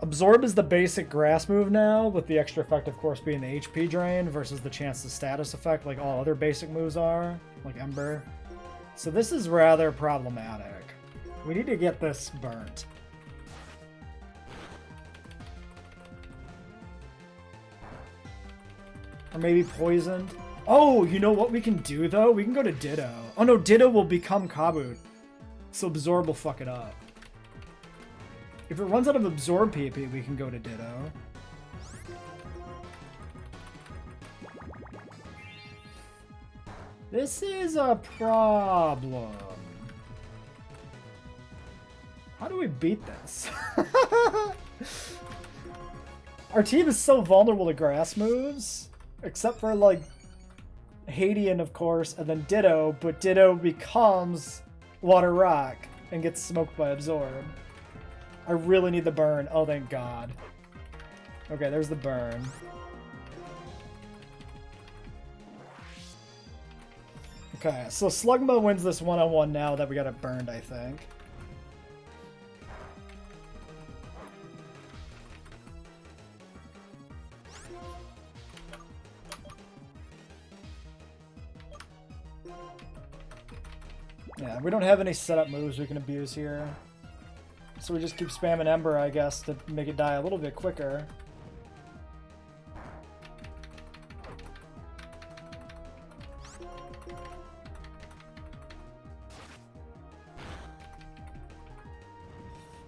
Absorb is the basic grass move now, with the extra effect, of course, being the HP drain versus the chance to status effect like all other basic moves are, like Ember. So this is rather problematic. We need to get this burnt. Or maybe poisoned. Oh, you know what we can do, though? We can go to Ditto. Oh, no, Ditto will become Kabut. So Absorb will fuck it up. If it runs out of Absorb PP, we can go to Ditto. This is a problem. How do we beat this? Our team is so vulnerable to grass moves, except for, like, Hadian, of course, and then Ditto, but Ditto becomes Water Rock and gets smoked by Absorb. I really need the burn. Oh, thank God. Okay, there's the burn. Okay, so Slugma wins this one-on-one now that we got it burned, I think. Yeah, we don't have any setup moves we can abuse here. So we just keep spamming Ember, I guess, to make it die a little bit quicker.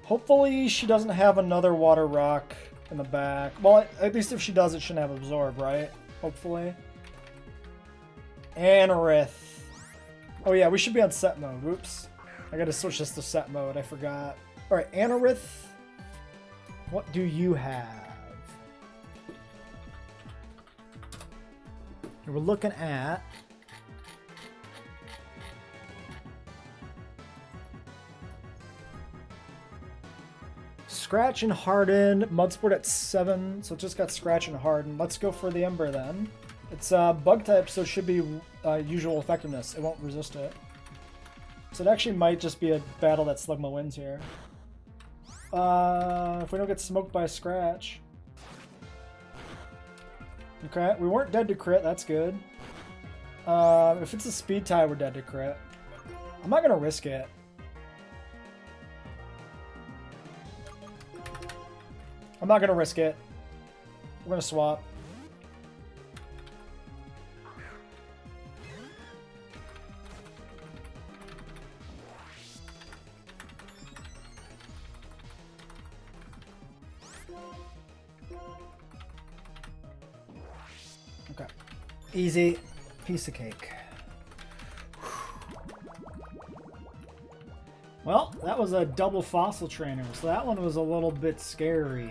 Hopefully she doesn't have another Water Rock in the back. Well, at least if she does, it shouldn't have Absorb, right? Hopefully. Anorith. Oh yeah, we should be on set mode. Oops. I gotta switch this to set mode, I forgot. Alright, Anorith. What do you have? We're looking at Scratch and Harden. Mudsport at 7, so it just got Scratch and Harden. Let's go for the Ember then. It's bug type, so it should be usual effectiveness. It won't resist it. So it actually might just be a battle that Slugma wins here. If we don't get smoked by a Scratch. Okay, we weren't dead to crit, that's good. If it's a speed tie, we're dead to crit. I'm not gonna risk it. I'm not gonna risk it. We're gonna swap. Okay. Easy. Piece of cake. Well, that was a double fossil trainer, so that one was a little bit scary.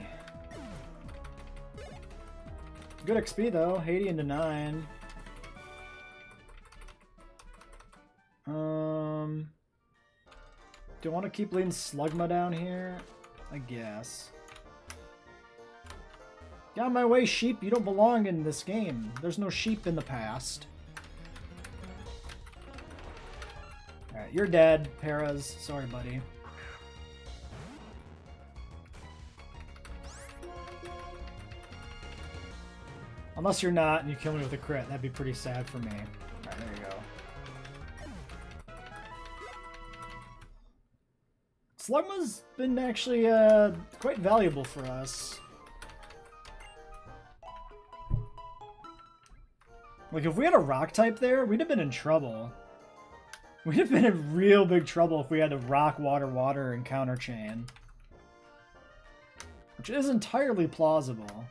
Good XP though, 80 into 9. Do I want to keep leading Slugma down here? I guess. Get out of my way, sheep. You don't belong in this game. There's no sheep in the past. Alright, you're dead, Perez. Sorry, buddy. Unless you're not and you kill me with a crit. That'd be pretty sad for me. Alright, there you go. Slugma's been actually quite valuable for us. Like, if we had a rock type there, we'd have been in trouble. We'd have been in real big trouble if we had to rock, water, water, and counter chain. Which is entirely plausible.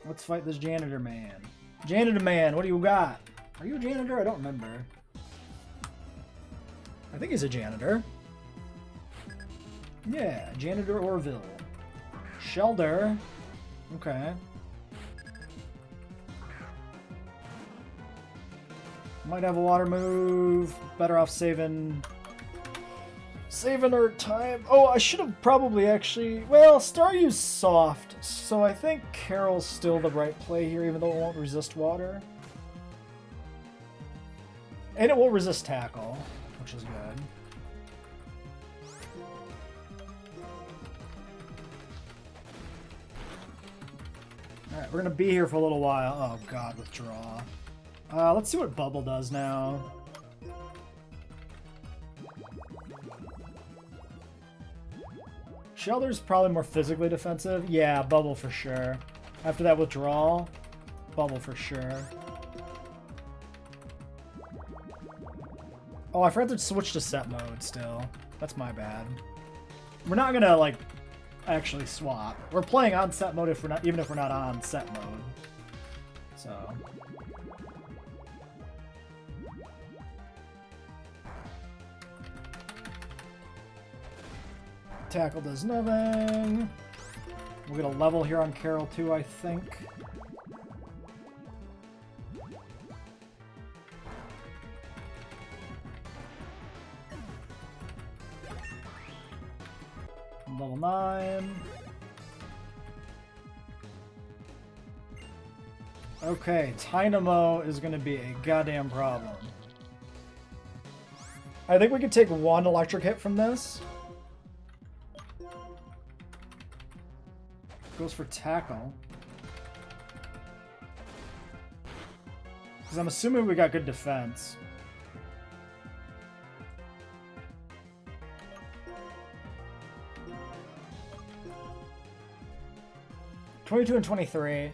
Let's fight this janitor man. Janitor man, what do you got? Are you a janitor? I don't remember. I think he's a janitor. Yeah, Janitor Orville. Shelter. Okay. Might have a water move. Better off saving our time. Oh, I should have probably actually... Well, Staryu's soft, so I think Carol's still the right play here, even though it won't resist water. And it will resist tackle, which is good. Alright, we're gonna be here for a little while. Oh god, withdraw. Let's see what Bubble does now. Shelter's probably more physically defensive. Yeah, Bubble for sure. After that withdrawal, Bubble for sure. Oh, I forgot to switch to set mode still. That's my bad. We're not gonna, like, actually swap. We're playing on set mode if we're not, even if we're not on set mode. So... Tackle does nothing. We'll get a level here on Carol too, I think. Level 9. Okay, Dynamo is going to be a goddamn problem. I think we could take one electric hit from this. Goes for tackle. Because I'm assuming we got good defense. (22 and 23).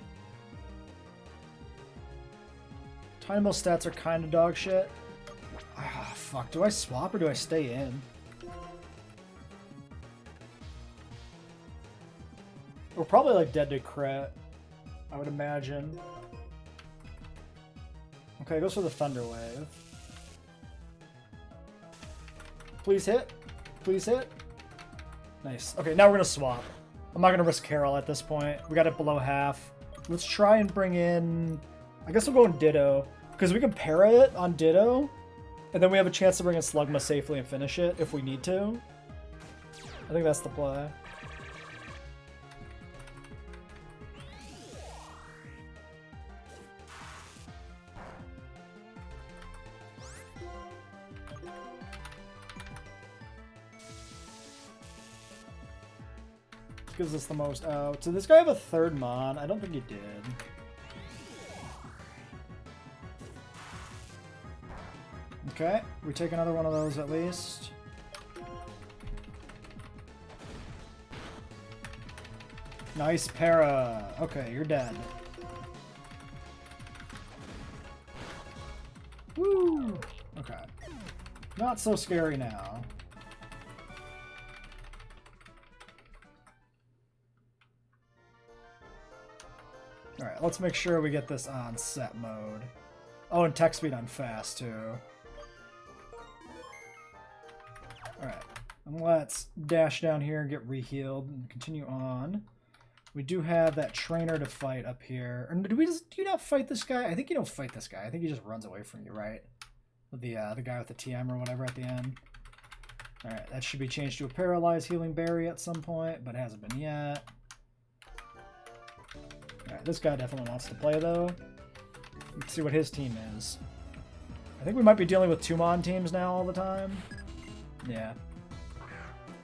Dynamo stats are kind of dog shit. Ah, fuck. Do I swap or do I stay in? We're probably like dead to crit, I would imagine. Okay, it goes for the Thunder Wave. Please hit. Please hit. Nice. Okay, now we're going to swap. I'm not going to risk Carol at this point. We got it below half. Let's try and bring in... I guess we'll go in Ditto. Because we can para it on Ditto. And then we have a chance to bring in Slugma safely and finish it if we need to. I think that's the play. Gives us the most out. So this guy have a third mon? I don't think he did. Okay, we take another one of those at least. Nice para. Okay, you're dead. Woo! Okay. Not so scary now. Alright, let's make sure we get this on set mode. Oh, and tech speed on fast, too. Alright, and let's dash down here and get re-healed and continue on. We do have that trainer to fight up here. Or do you not fight this guy? I think you don't fight this guy. I think he just runs away from you, right? With the guy with the TM or whatever at the end. Alright, that should be changed to a paralyzed healing berry at some point, but it hasn't been yet. Alright, this guy definitely wants to play, though. Let's see what his team is. I think we might be dealing with 2-mon teams now all the time. Yeah.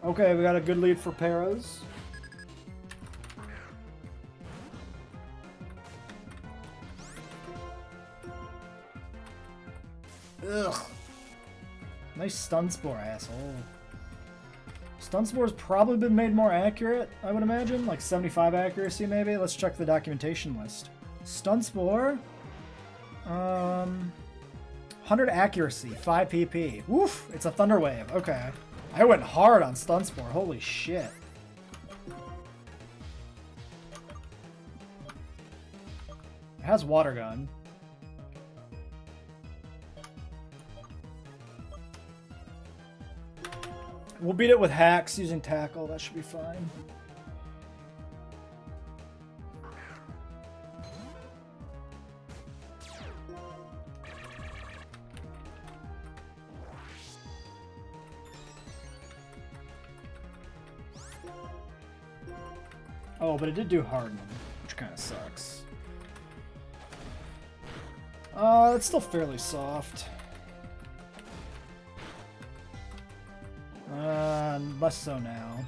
Okay, we got a good lead for paras. Ugh. Nice stun spore, asshole. Stun Spore's probably been made more accurate, I would imagine. Like 75 accuracy, maybe? Let's check the documentation list. Stun Spore. 100 accuracy, 5 PP. Woof! It's a Thunder Wave. Okay. I went hard on Stun Spore. Holy shit. It has Water Gun. We'll beat it with hacks using tackle. That should be fine. Oh, but it did do harden, which kind of sucks. It's still fairly soft. Less so now.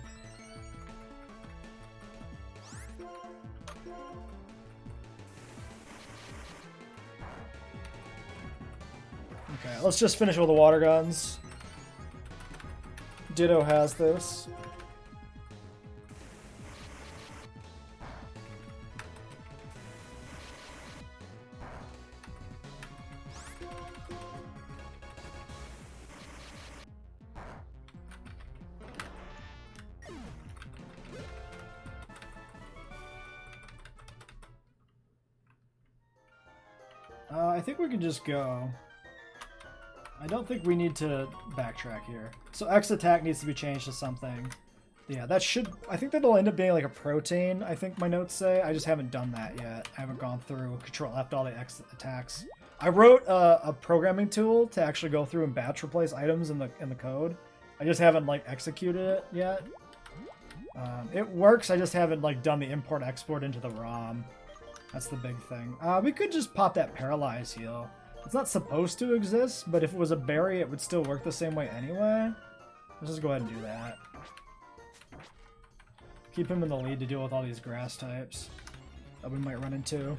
Okay, let's just finish with the water guns. Ditto has this. I think we can just go. I don't think we need to backtrack here. So X attack needs to be changed to something. Yeah, that should... I think that'll end up being like a protein, I think my notes say. I just haven't done that yet. I haven't gone through Control F all the X attacks. I wrote a programming tool to actually go through and batch replace items in the code. I just haven't like executed it yet. It works, I just haven't like done the import-export into the ROM. That's the big thing. We could just pop that Paralyze heal. It's not supposed to exist, but if it was a berry, it would still work the same way anyway. Let's just go ahead and do that. Keep him in the lead to deal with all these grass types that we might run into.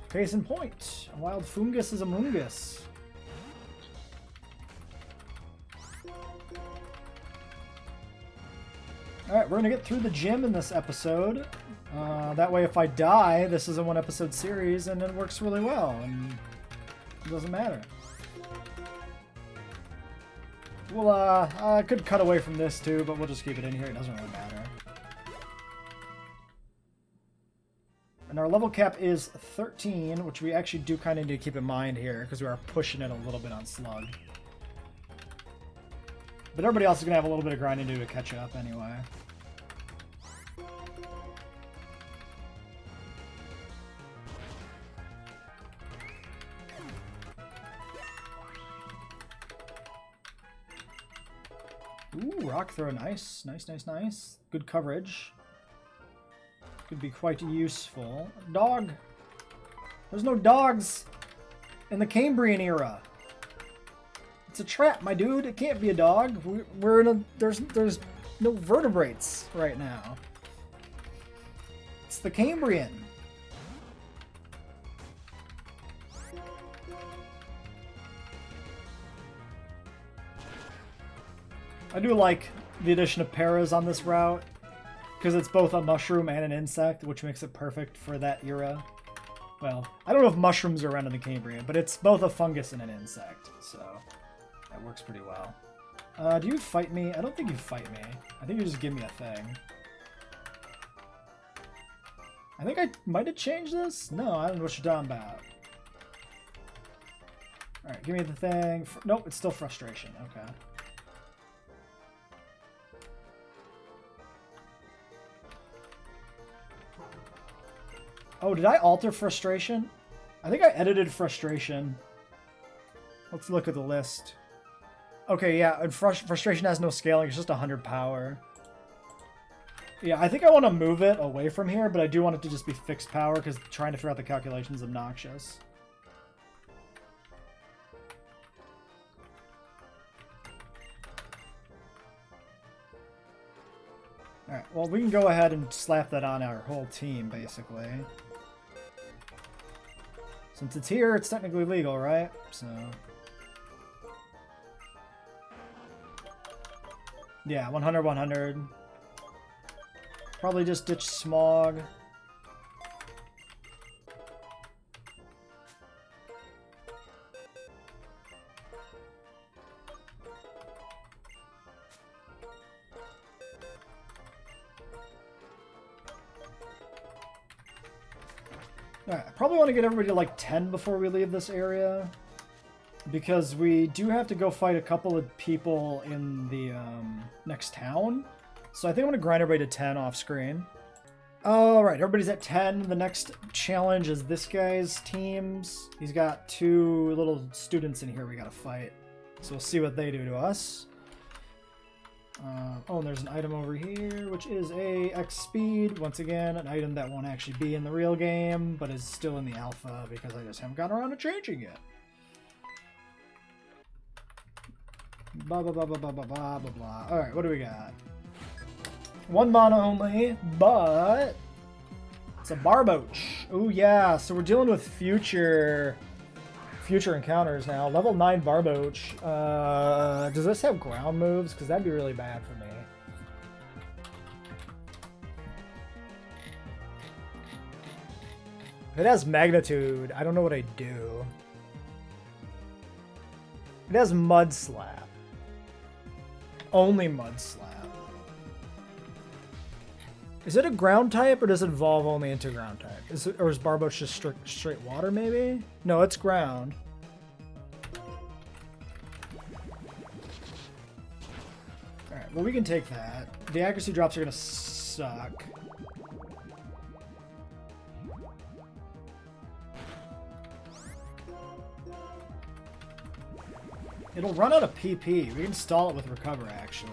Case in point, a wild fungus is a mungus. Alright, we're gonna get through the gym in this episode. That way if I die, this is a 1-episode series and it works really well, and it doesn't matter. Well, I could cut away from this too, but we'll just keep it in here, it doesn't really matter. And our level cap is 13, which we actually do kind of need to keep in mind here, because we are pushing it a little bit on Slug. But everybody else is going to have a little bit of grinding to do to catch up anyway. Ooh, rock throw, nice. Nice. Good coverage. Could be quite useful. Dog! There's no dogs in the Cambrian era. It's a trap, my dude. It can't be a dog. We're in a... There's no vertebrates right now. It's the Cambrian. I do like the addition of paras on this route, because it's both a mushroom and an insect, which makes it perfect for that era. Well, I don't know if mushrooms are around in the Cambrian, but it's both a fungus and an insect, so that works pretty well. Do you fight me? I don't think you fight me. I think you just give me a thing. I think I might have changed this? No, I don't know what you're talking about. Alright, give me the thing. Nope, it's still frustration. Okay. Oh, did I alter frustration? I think I edited frustration. Let's look at the list. Okay, yeah, and frustration has no scaling. It's just 100 power. Yeah, I think I want to move it away from here, but I do want it to just be fixed power because trying to figure out the calculation is obnoxious. Alright, well, we can go ahead and slap that on our whole team, basically. Since it's here, it's technically legal, right? So... yeah, 100, 100. Probably just ditch Smog. Alright, I probably want to get everybody to like 10 before we leave this area. Because we do have to go fight a couple of people in the next town. So I think I'm going to grind everybody to 10 off screen. Alright, everybody's at 10. The next challenge is this guy's teams. He's got 2 little students in here we got to fight. So we'll see what they do to us. Oh, and there's an item over here, which is a X speed. Once again, an item that won't actually be in the real game, but is still in the alpha because I just haven't gotten around to changing it. Blah, blah, blah, blah, blah, blah, blah, blah, blah. Alright, what do we got? 1 mana only, but it's a Barboach. Oh yeah, so we're dealing with future encounters now. Level 9 Barboach. Does this have ground moves? Because that'd be really bad for me. If it has magnitude, I don't know what I do. It has Mud Slap. Only Mud Slap. Is it a ground type, or does it evolve only into ground type? Is it, or is Barboach just straight water, maybe? No, it's ground. Alright, well, we can take that. The accuracy drops are gonna suck. It'll run out of PP. We can stall it with Recover, actually.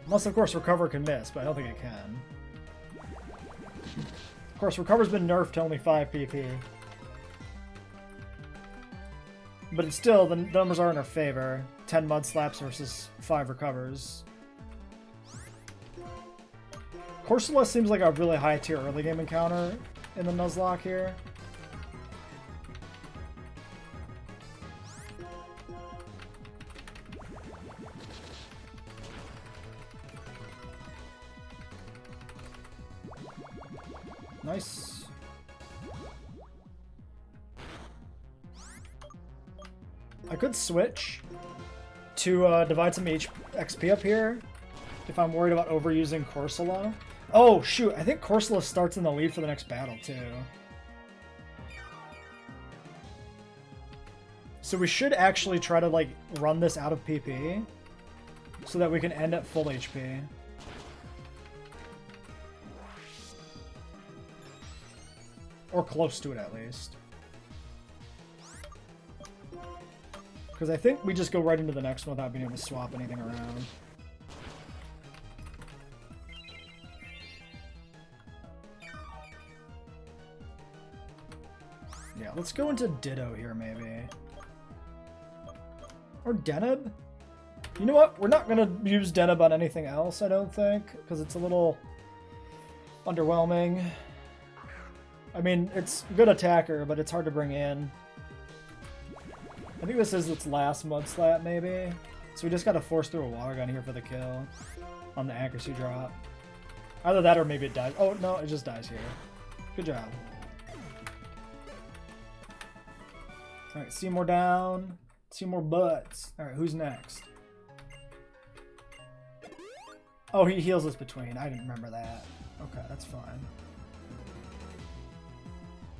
Unless, of course, Recover can miss, but I don't think it can. Of course, Recover's been nerfed to only 5 PP. But it's still, the numbers are in our favor. 10 Mud Slaps versus 5 Recovers. Corsola seems like a really high tier early game encounter in the Nuzlocke here. Nice. I could switch to divide some XP up here if I'm worried about overusing Corsola. Oh, shoot. I think Corsola starts in the lead for the next battle, too. So we should actually try to, like, run this out of PP so that we can end at full HP. Or close to it, at least. Because I think we just go right into the next one without being able to swap anything around. Yeah, let's go into Ditto here, maybe. Or Deneb? You know what? We're not going to use Deneb on anything else, I don't think, because it's a little underwhelming. I mean, it's a good attacker, but it's hard to bring in. I think this is its last Mud Slap, maybe. So we just got to force through a water gun here for the kill on the accuracy drop. Either that or maybe it dies. Oh, no, it just dies here. Good job. Alright, Seymour down. Seymour butts. Alright, who's next? Oh, he heals us between. I didn't remember that. Okay, that's fine.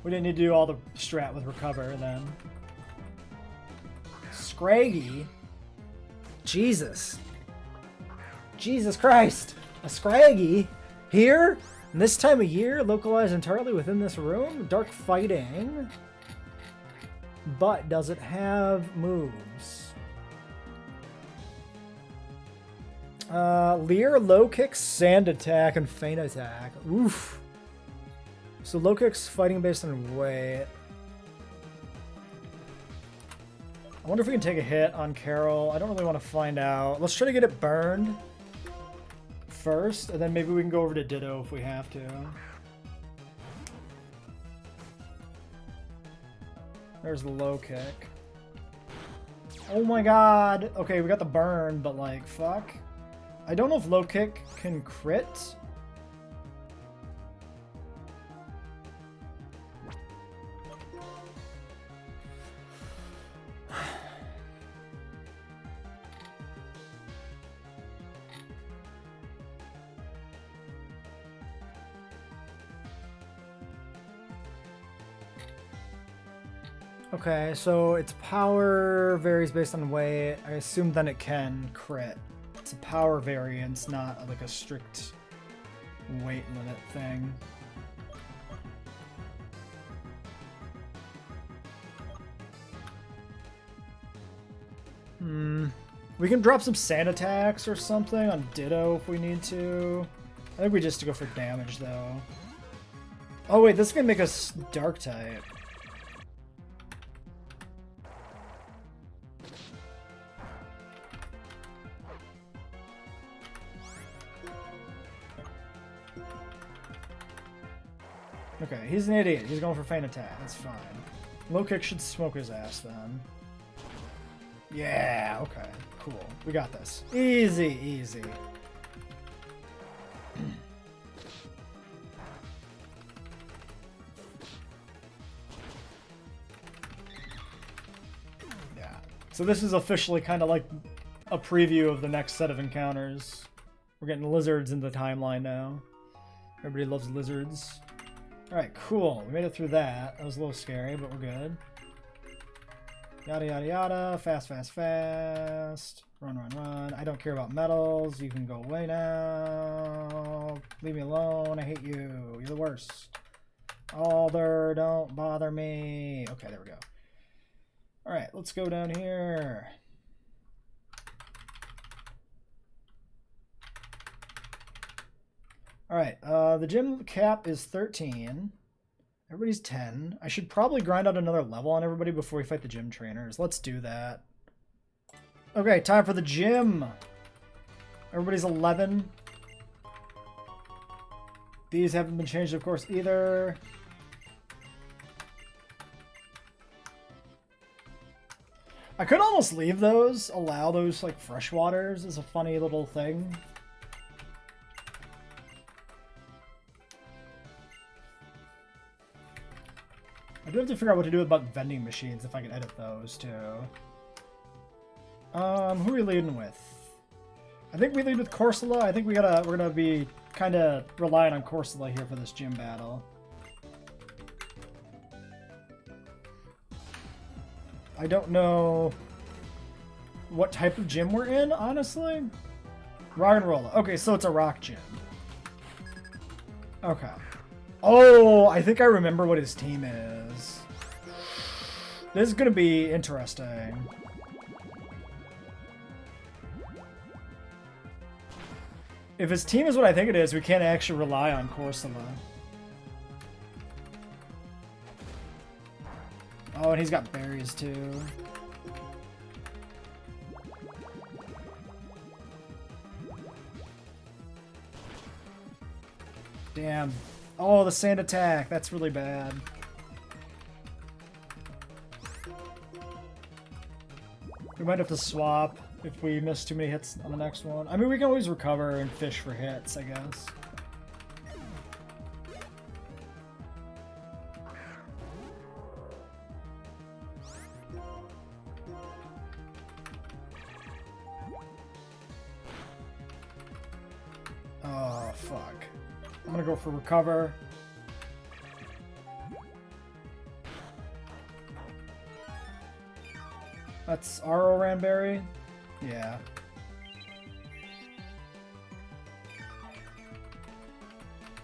We didn't need to do all the strat with recover then. Scraggy? Jesus. Jesus Christ. A Scraggy? Here? In this time of year? Localized entirely within this room? Dark fighting? But does it have moves? Leer, low kick, sand attack, and feint attack. Oof. So low kick's fighting based on weight. I wonder if we can take a hit on Carol. I don't really want to find out. Let's try to get it burned first, and then maybe we can go over to Ditto if we have to. There's the low kick. Oh my god. Okay, we got the burn, but like, fuck. I don't know if low kick can crit. Okay, so its power varies based on weight. I assume then it can crit. It's a power variance, not like a strict weight limit thing. We can drop some sand attacks or something on Ditto if we need to. I think we just go for damage though. Oh wait, this is gonna make us dark type. Okay, he's an idiot. He's going for feint attack. That's fine. Low kick should smoke his ass then. Yeah, okay. Cool. We got this. Easy, easy. Yeah. So this is officially kind of like a preview of the next set of encounters. We're getting lizards in the timeline now. Everybody loves lizards. Alright, cool. We made it through that. That was a little scary, but we're good. Yada, yada, yada. Fast, fast, fast. Run, run, run. I don't care about medals. You can go away now. Leave me alone. I hate you. You're the worst. Alder, don't bother me. Okay, there we go. Alright, let's go down here. Alright, the gym cap is 13. Everybody's 10. I should probably grind out another level on everybody before we fight the gym trainers. Let's do that. Okay, time for the gym. Everybody's 11. These haven't been changed, of course, either. I could almost leave those, allow those, like, freshwaters as a funny little thing. I do have to figure out what to do about vending machines if I can edit those too. Who are we leading with? I think we lead with Corsola. I think we're gonna be kind of relying on Corsola here for this gym battle. I don't know what type of gym we're in, honestly. Rock and roll. Okay, so it's a rock gym. Okay. Oh, I think I remember what his team is. This is gonna be interesting. If his team is what I think it is, we can't actually rely on Corsola. Oh, and he's got berries too. Damn. Oh, the sand attack. That's really bad. We might have to swap if we miss too many hits on the next one. I mean, we can always recover and fish for hits, I guess. Oh, fuck. I'm gonna go for recover. That's our Oranberry? Yeah.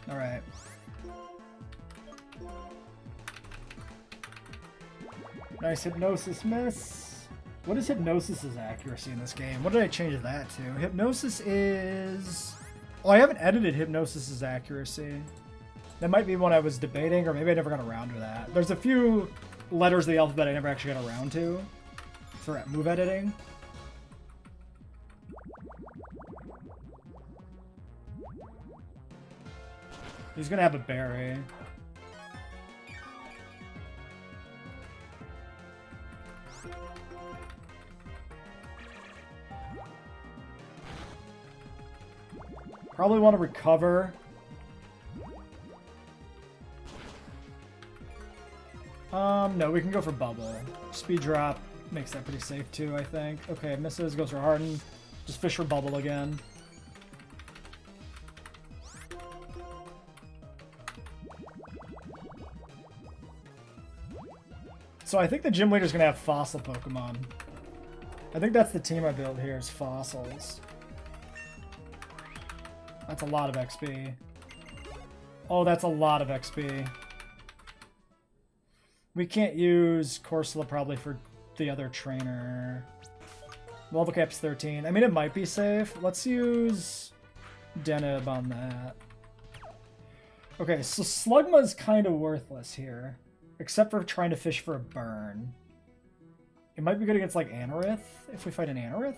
Alright. Nice Hypnosis miss. What is Hypnosis's accuracy in this game? What did I change that to? Hypnosis is... Oh, I haven't edited Hypnosis's accuracy. That might be one I was debating, or maybe I never got around to that. There's a few letters of the alphabet I never actually got around to for move editing. He's gonna have a berry. Probably want to recover. No, we can go for bubble. Speed drop makes that pretty safe too, I think. Okay, misses, goes for harden. Just fish for bubble again. So I think the gym leader's gonna have fossil Pokemon. I think that's the team I built here, is fossils. That's a lot of XP. Oh, that's a lot of XP. We can't use Corsola probably for the other trainer. Level cap's 13. I mean, it might be safe. Let's use Deneb on that. Okay, so Slugma's kind of worthless here. Except for trying to fish for a burn. It might be good against, like, Anorith, if we fight an Anorith.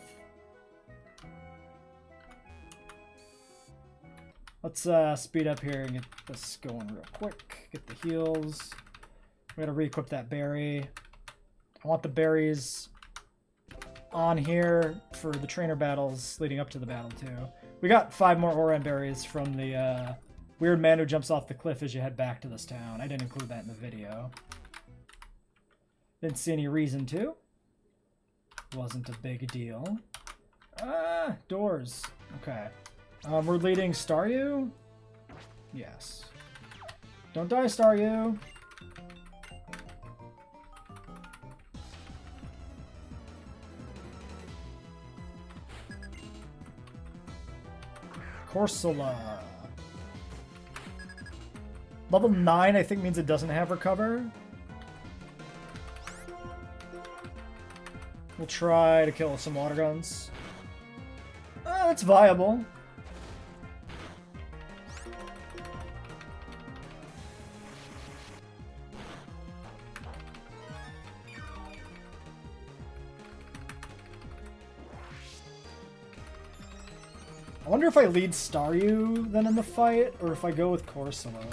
Let's speed up here and get this going real quick. Get the heals. We gotta re-equip that berry. I want the berries on here for the trainer battles leading up to the battle, too. We got 5 more Oran berries from the weird man who jumps off the cliff as you head back to this town. I didn't include that in the video. Didn't see any reason to. Wasn't a big deal. Ah, doors. Okay. We're leading Staryu? Yes. Don't die, Staryu. Corsola. Level 9, I think, means it doesn't have recover. We'll try to kill some water guns. That's viable. I wonder if I lead Staryu then in the fight, or if I go with Corsola.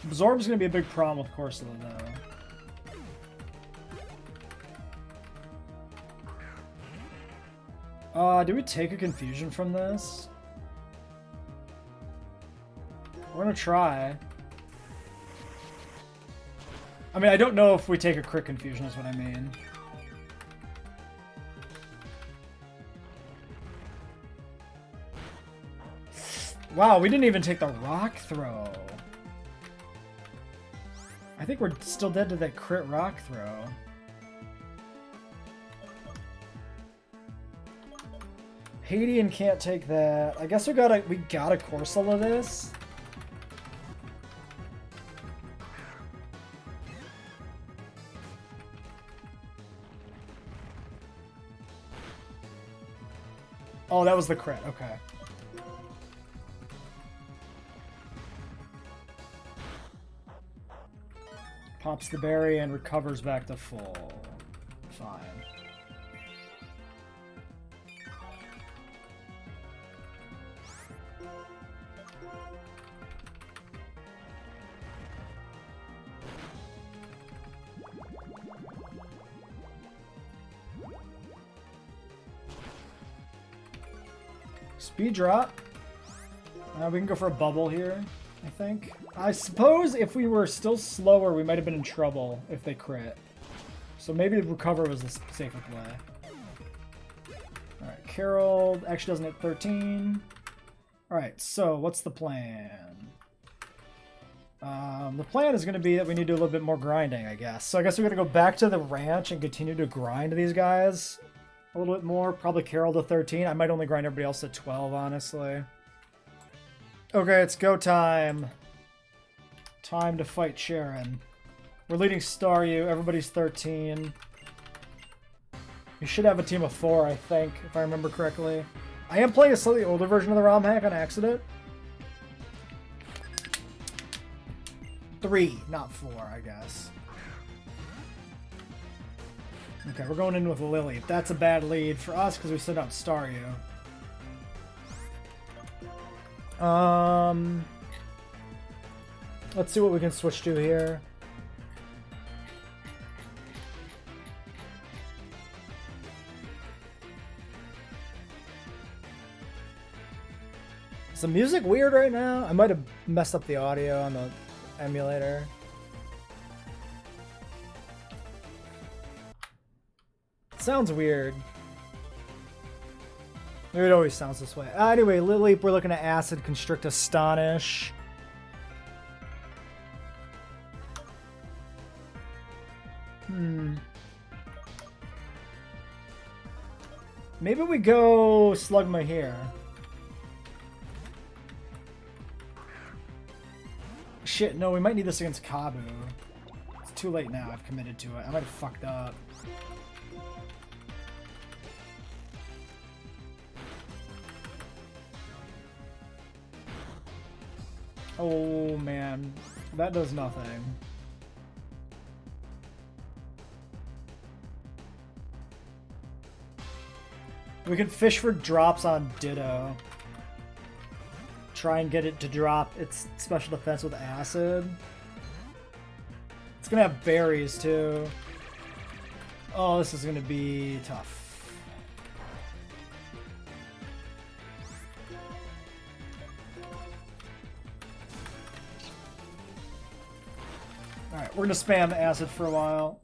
Absorb's gonna be a big problem with Corsola, though. Do we take a confusion from this? We're gonna try. I mean, I don't know if we take a crit confusion is what I mean. Wow, we didn't even take the rock throw. I think we're still dead to that crit rock throw. Hadean can't take that. I guess we gotta Corsola this. Oh, that was the crit. Okay. Pops the berry and recovers back to full. Fine. Speed drop. We can go for a bubble here, I think. I suppose if we were still slower, we might have been in trouble if they crit. So maybe the recover was the safer play. Alright, Carol actually doesn't hit 13. Alright, so what's the plan? The plan is going to be that we need to do a little bit more grinding, I guess. So I guess we're going to go back to the ranch and continue to grind these guys a little bit more. Probably Carol to 13. I might only grind everybody else to 12, honestly. Okay, it's go time. Time to fight Sharon. We're leading Staryu. Everybody's 13. You should have a team of 4, I think, if I remember correctly. I am playing a slightly older version of the Romhack on accident. 3, not 4, I guess. Okay, we're going in with Lily. That's a bad lead for us because we sent out Staryu. Let's see what we can switch to here. Is the music weird right now? I might have messed up the audio on the emulator. Sounds weird. It always sounds this way. Anyway, Lily, we're looking at Acid, Constrict, Astonish. Maybe we go Slugma here. Shit, no, we might need this against Kabu. It's too late now, I've committed to it. I might have fucked up. Oh man, that does nothing. We can fish for drops on Ditto. Try and get it to drop its special defense with acid. It's gonna have berries too. Oh, this is gonna be tough. Alright, we're gonna spam acid for a while.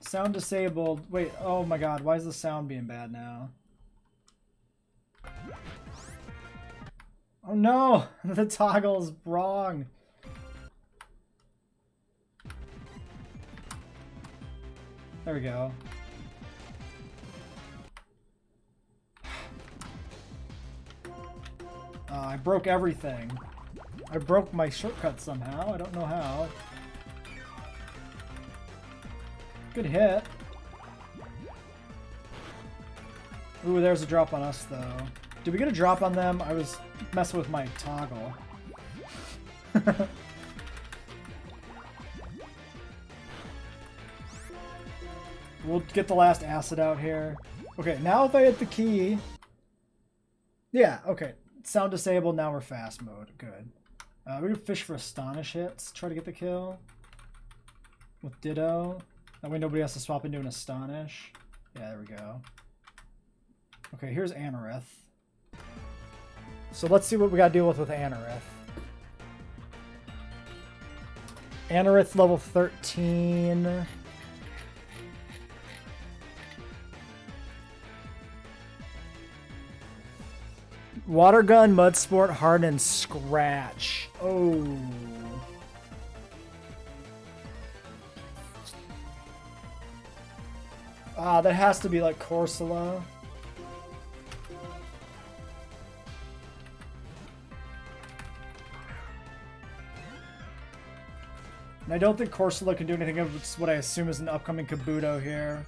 Sound disabled. Wait, oh my god, why is the sound being bad now? Oh no! The toggle's wrong. There we go. I broke everything. I broke my shortcut somehow. I don't know how. Good hit. Ooh, there's a drop on us, though. Did we get a drop on them? I was messing with my toggle. We'll get the last acid out here. Okay, now if I hit the key... Yeah, okay. Sound disabled, now we're fast mode. Good. We're gonna fish for Astonish hits. Try to get the kill. With Ditto. That way nobody has to swap into an Astonish. Yeah, there we go. Okay, here's Anorith. So let's see what we gotta deal with Anorith. Anorith level 13. Water gun, mud sport, harden, scratch. Oh. Ah, that has to be like Corsola. And I don't think Corsola can do anything of what I assume is an upcoming Kabuto here.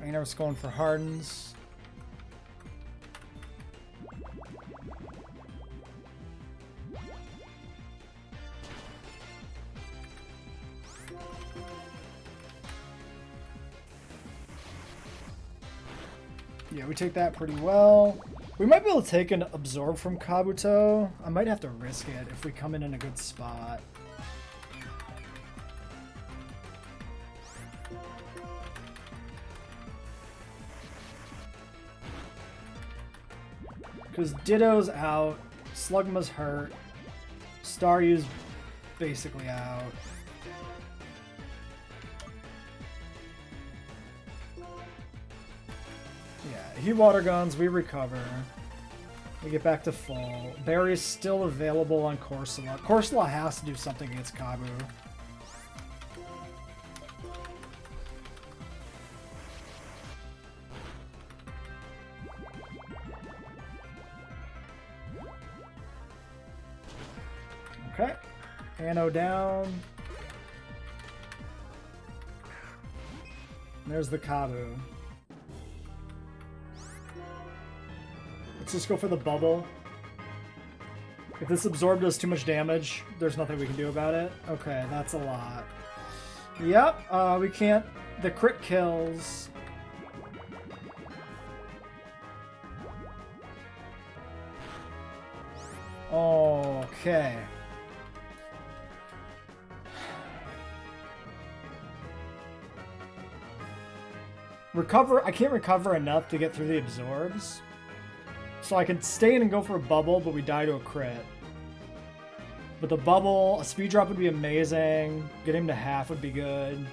I was going for Hardens. Yeah, we take that pretty well. We might be able to take an Absorb from Kabuto. I might have to risk it if we come in a good spot. Because Ditto's out, Slugma's hurt, Staryu's basically out. Yeah, he water guns, we recover. We get back to full. Barry's still available on Corsola. Corsola has to do something against Kabu. Okay, Anno down. There's the Kabu. Let's just go for the bubble. If this Absorb does too much damage, there's nothing we can do about it. Okay, that's a lot. Yep, we can't... The crit kills. Okay. Recover, I can't recover enough to get through the absorbs. So I can stay in and go for a bubble, but we die to a crit. But the bubble, a speed drop would be amazing. Getting him to half would be good.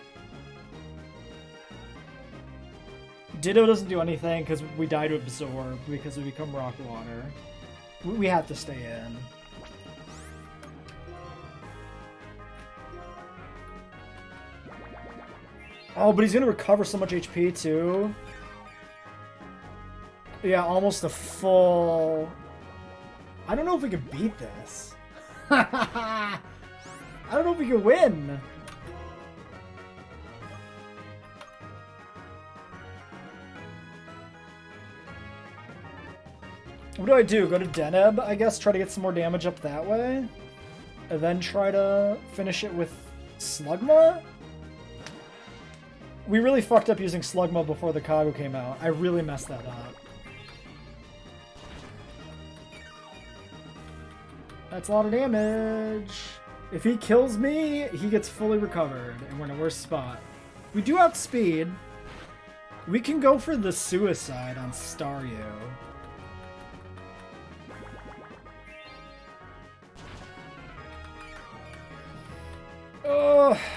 Ditto doesn't do anything because we die to absorb because we become rock water. We have to stay in. Oh, but he's going to recover so much HP, too. Yeah, almost a full... I don't know if we can beat this. I don't know if we can win. What do I do? Go to Deneb, I guess? Try to get some more damage up that way? And then try to finish it with Slugma? We really fucked up using Slugma before the Kagu came out. I really messed that up. That's a lot of damage. If he kills me, he gets fully recovered, and we're in a worse spot. We do outspeed. We can go for the suicide on Staryu.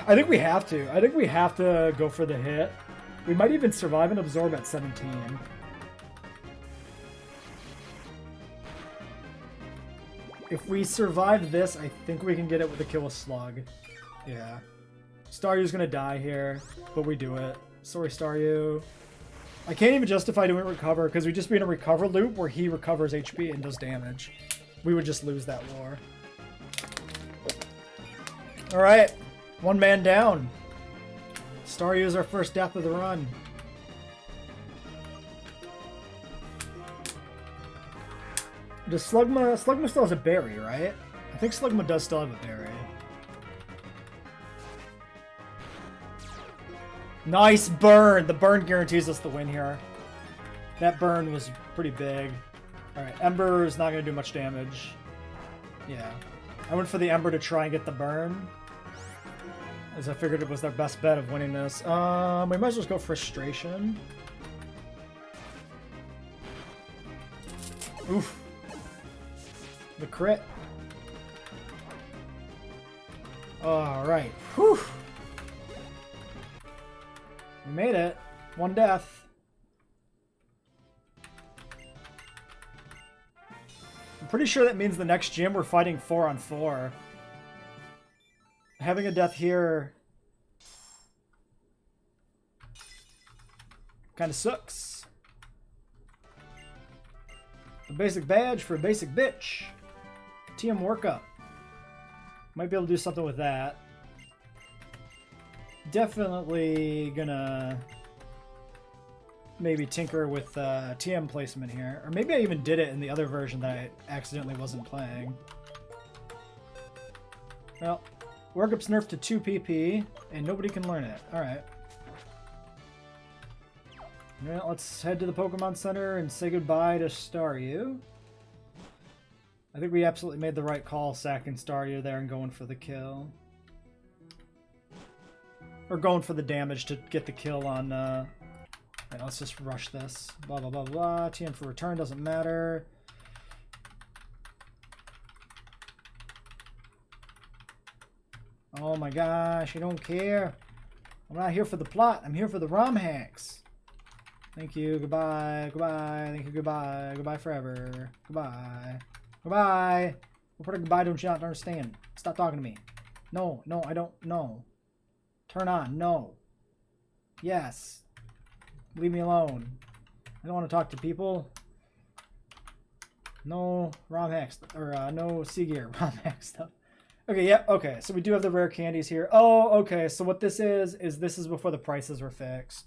I think we have to. I think we have to go for the hit. We might even survive and absorb at 17. If we survive this, I think we can get it with a kill with Slug. Yeah. Staryu's gonna die here, but we do it. Sorry, Staryu. I can't even justify doing recover, because we'd just be in a recover loop where he recovers HP and does damage. We would just lose that war. Alright. One man down. Staryu is our first death of the run. Does Slugma still has a berry, right? I think Slugma does still have a berry. Nice burn! The burn guarantees us the win here. That burn was pretty big. Alright, Ember is not going to do much damage. Yeah. I went for the Ember to try and get the burn, as I figured it was their best bet of winning this. We might as well just go Frustration. Oof. The crit. Alright. Whew. We made it. 1 death. I'm pretty sure that means the next gym we're fighting 4-on-4. Having a death here kind of sucks. A basic badge for a basic bitch. TM workup. Might be able to do something with that. Definitely gonna maybe tinker with TM placement here. Or maybe I even did it in the other version that I accidentally wasn't playing. Well, workup's nerfed to 2 PP, and nobody can learn it. Alright. Well, let's head to the Pokemon Center and say goodbye to Staryu. I think we absolutely made the right call sacking Staryu there and going for the kill. Or going for the damage to get the kill on... Right, let's just rush this. Blah, blah, blah, blah. TM for return doesn't matter. Oh my gosh, I don't care. I'm not here for the plot. I'm here for the Romhacks. Thank you. Goodbye. Goodbye. Thank you. Goodbye. Goodbye forever. Goodbye. Goodbye. What part of goodbye don't you not understand? Stop talking to me. No. No, I don't. No. Turn on. No. Yes. Leave me alone. I don't want to talk to people. No Romhack stuff. Or no Seagear Romhack stuff. Okay, yeah, okay. So we do have the rare candies here. Oh, okay. So what this is this is before the prices were fixed.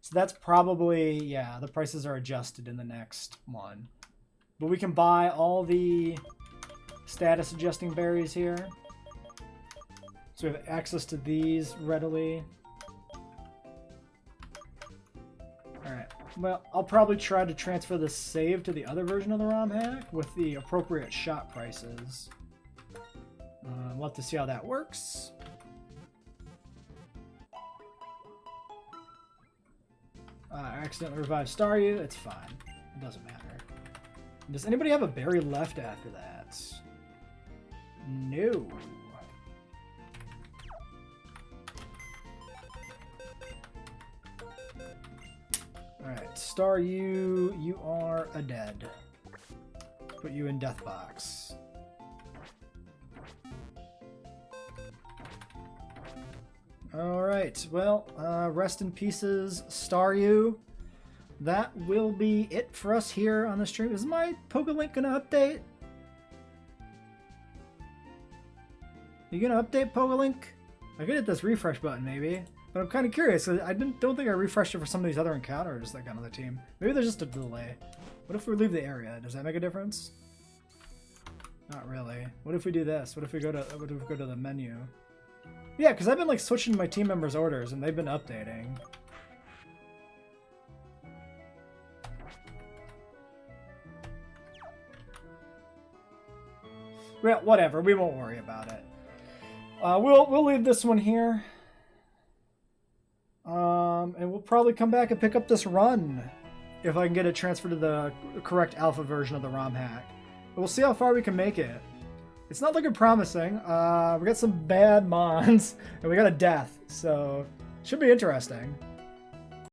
So that's probably, yeah, the prices are adjusted in the next one. But we can buy all the status adjusting berries here. So we have access to these readily. Alright, well, I'll probably try to transfer the save to the other version of the ROM hack with the appropriate shop prices. We'll have to see how that works. I accidentally revived Staryu. It's fine. It doesn't matter. Does anybody have a berry left after that? No. Alright, Staryu, you are a dead. Put you in death box. Alright, well, rest in pieces, Staryu. That will be it for us here on the stream. Is my PokeLink gonna update? You gonna update PokeLink? I could hit this refresh button maybe, but I'm kind of curious. I don't think I refreshed it for some of these other encounters that got on the team. Maybe there's just a delay. What if we leave the area? Does that make a difference? Not really. What if we do this? What if we go to the menu? Yeah, because I've been like switching my team members' orders and they've been updating. Well, whatever. We won't worry about it. We'll leave this one here. And we'll probably come back and pick up this run if I can get it transferred to the correct alpha version of the ROM hack. But we'll see how far we can make it. It's not looking promising. We got some bad mons, and we got a death, so should be interesting.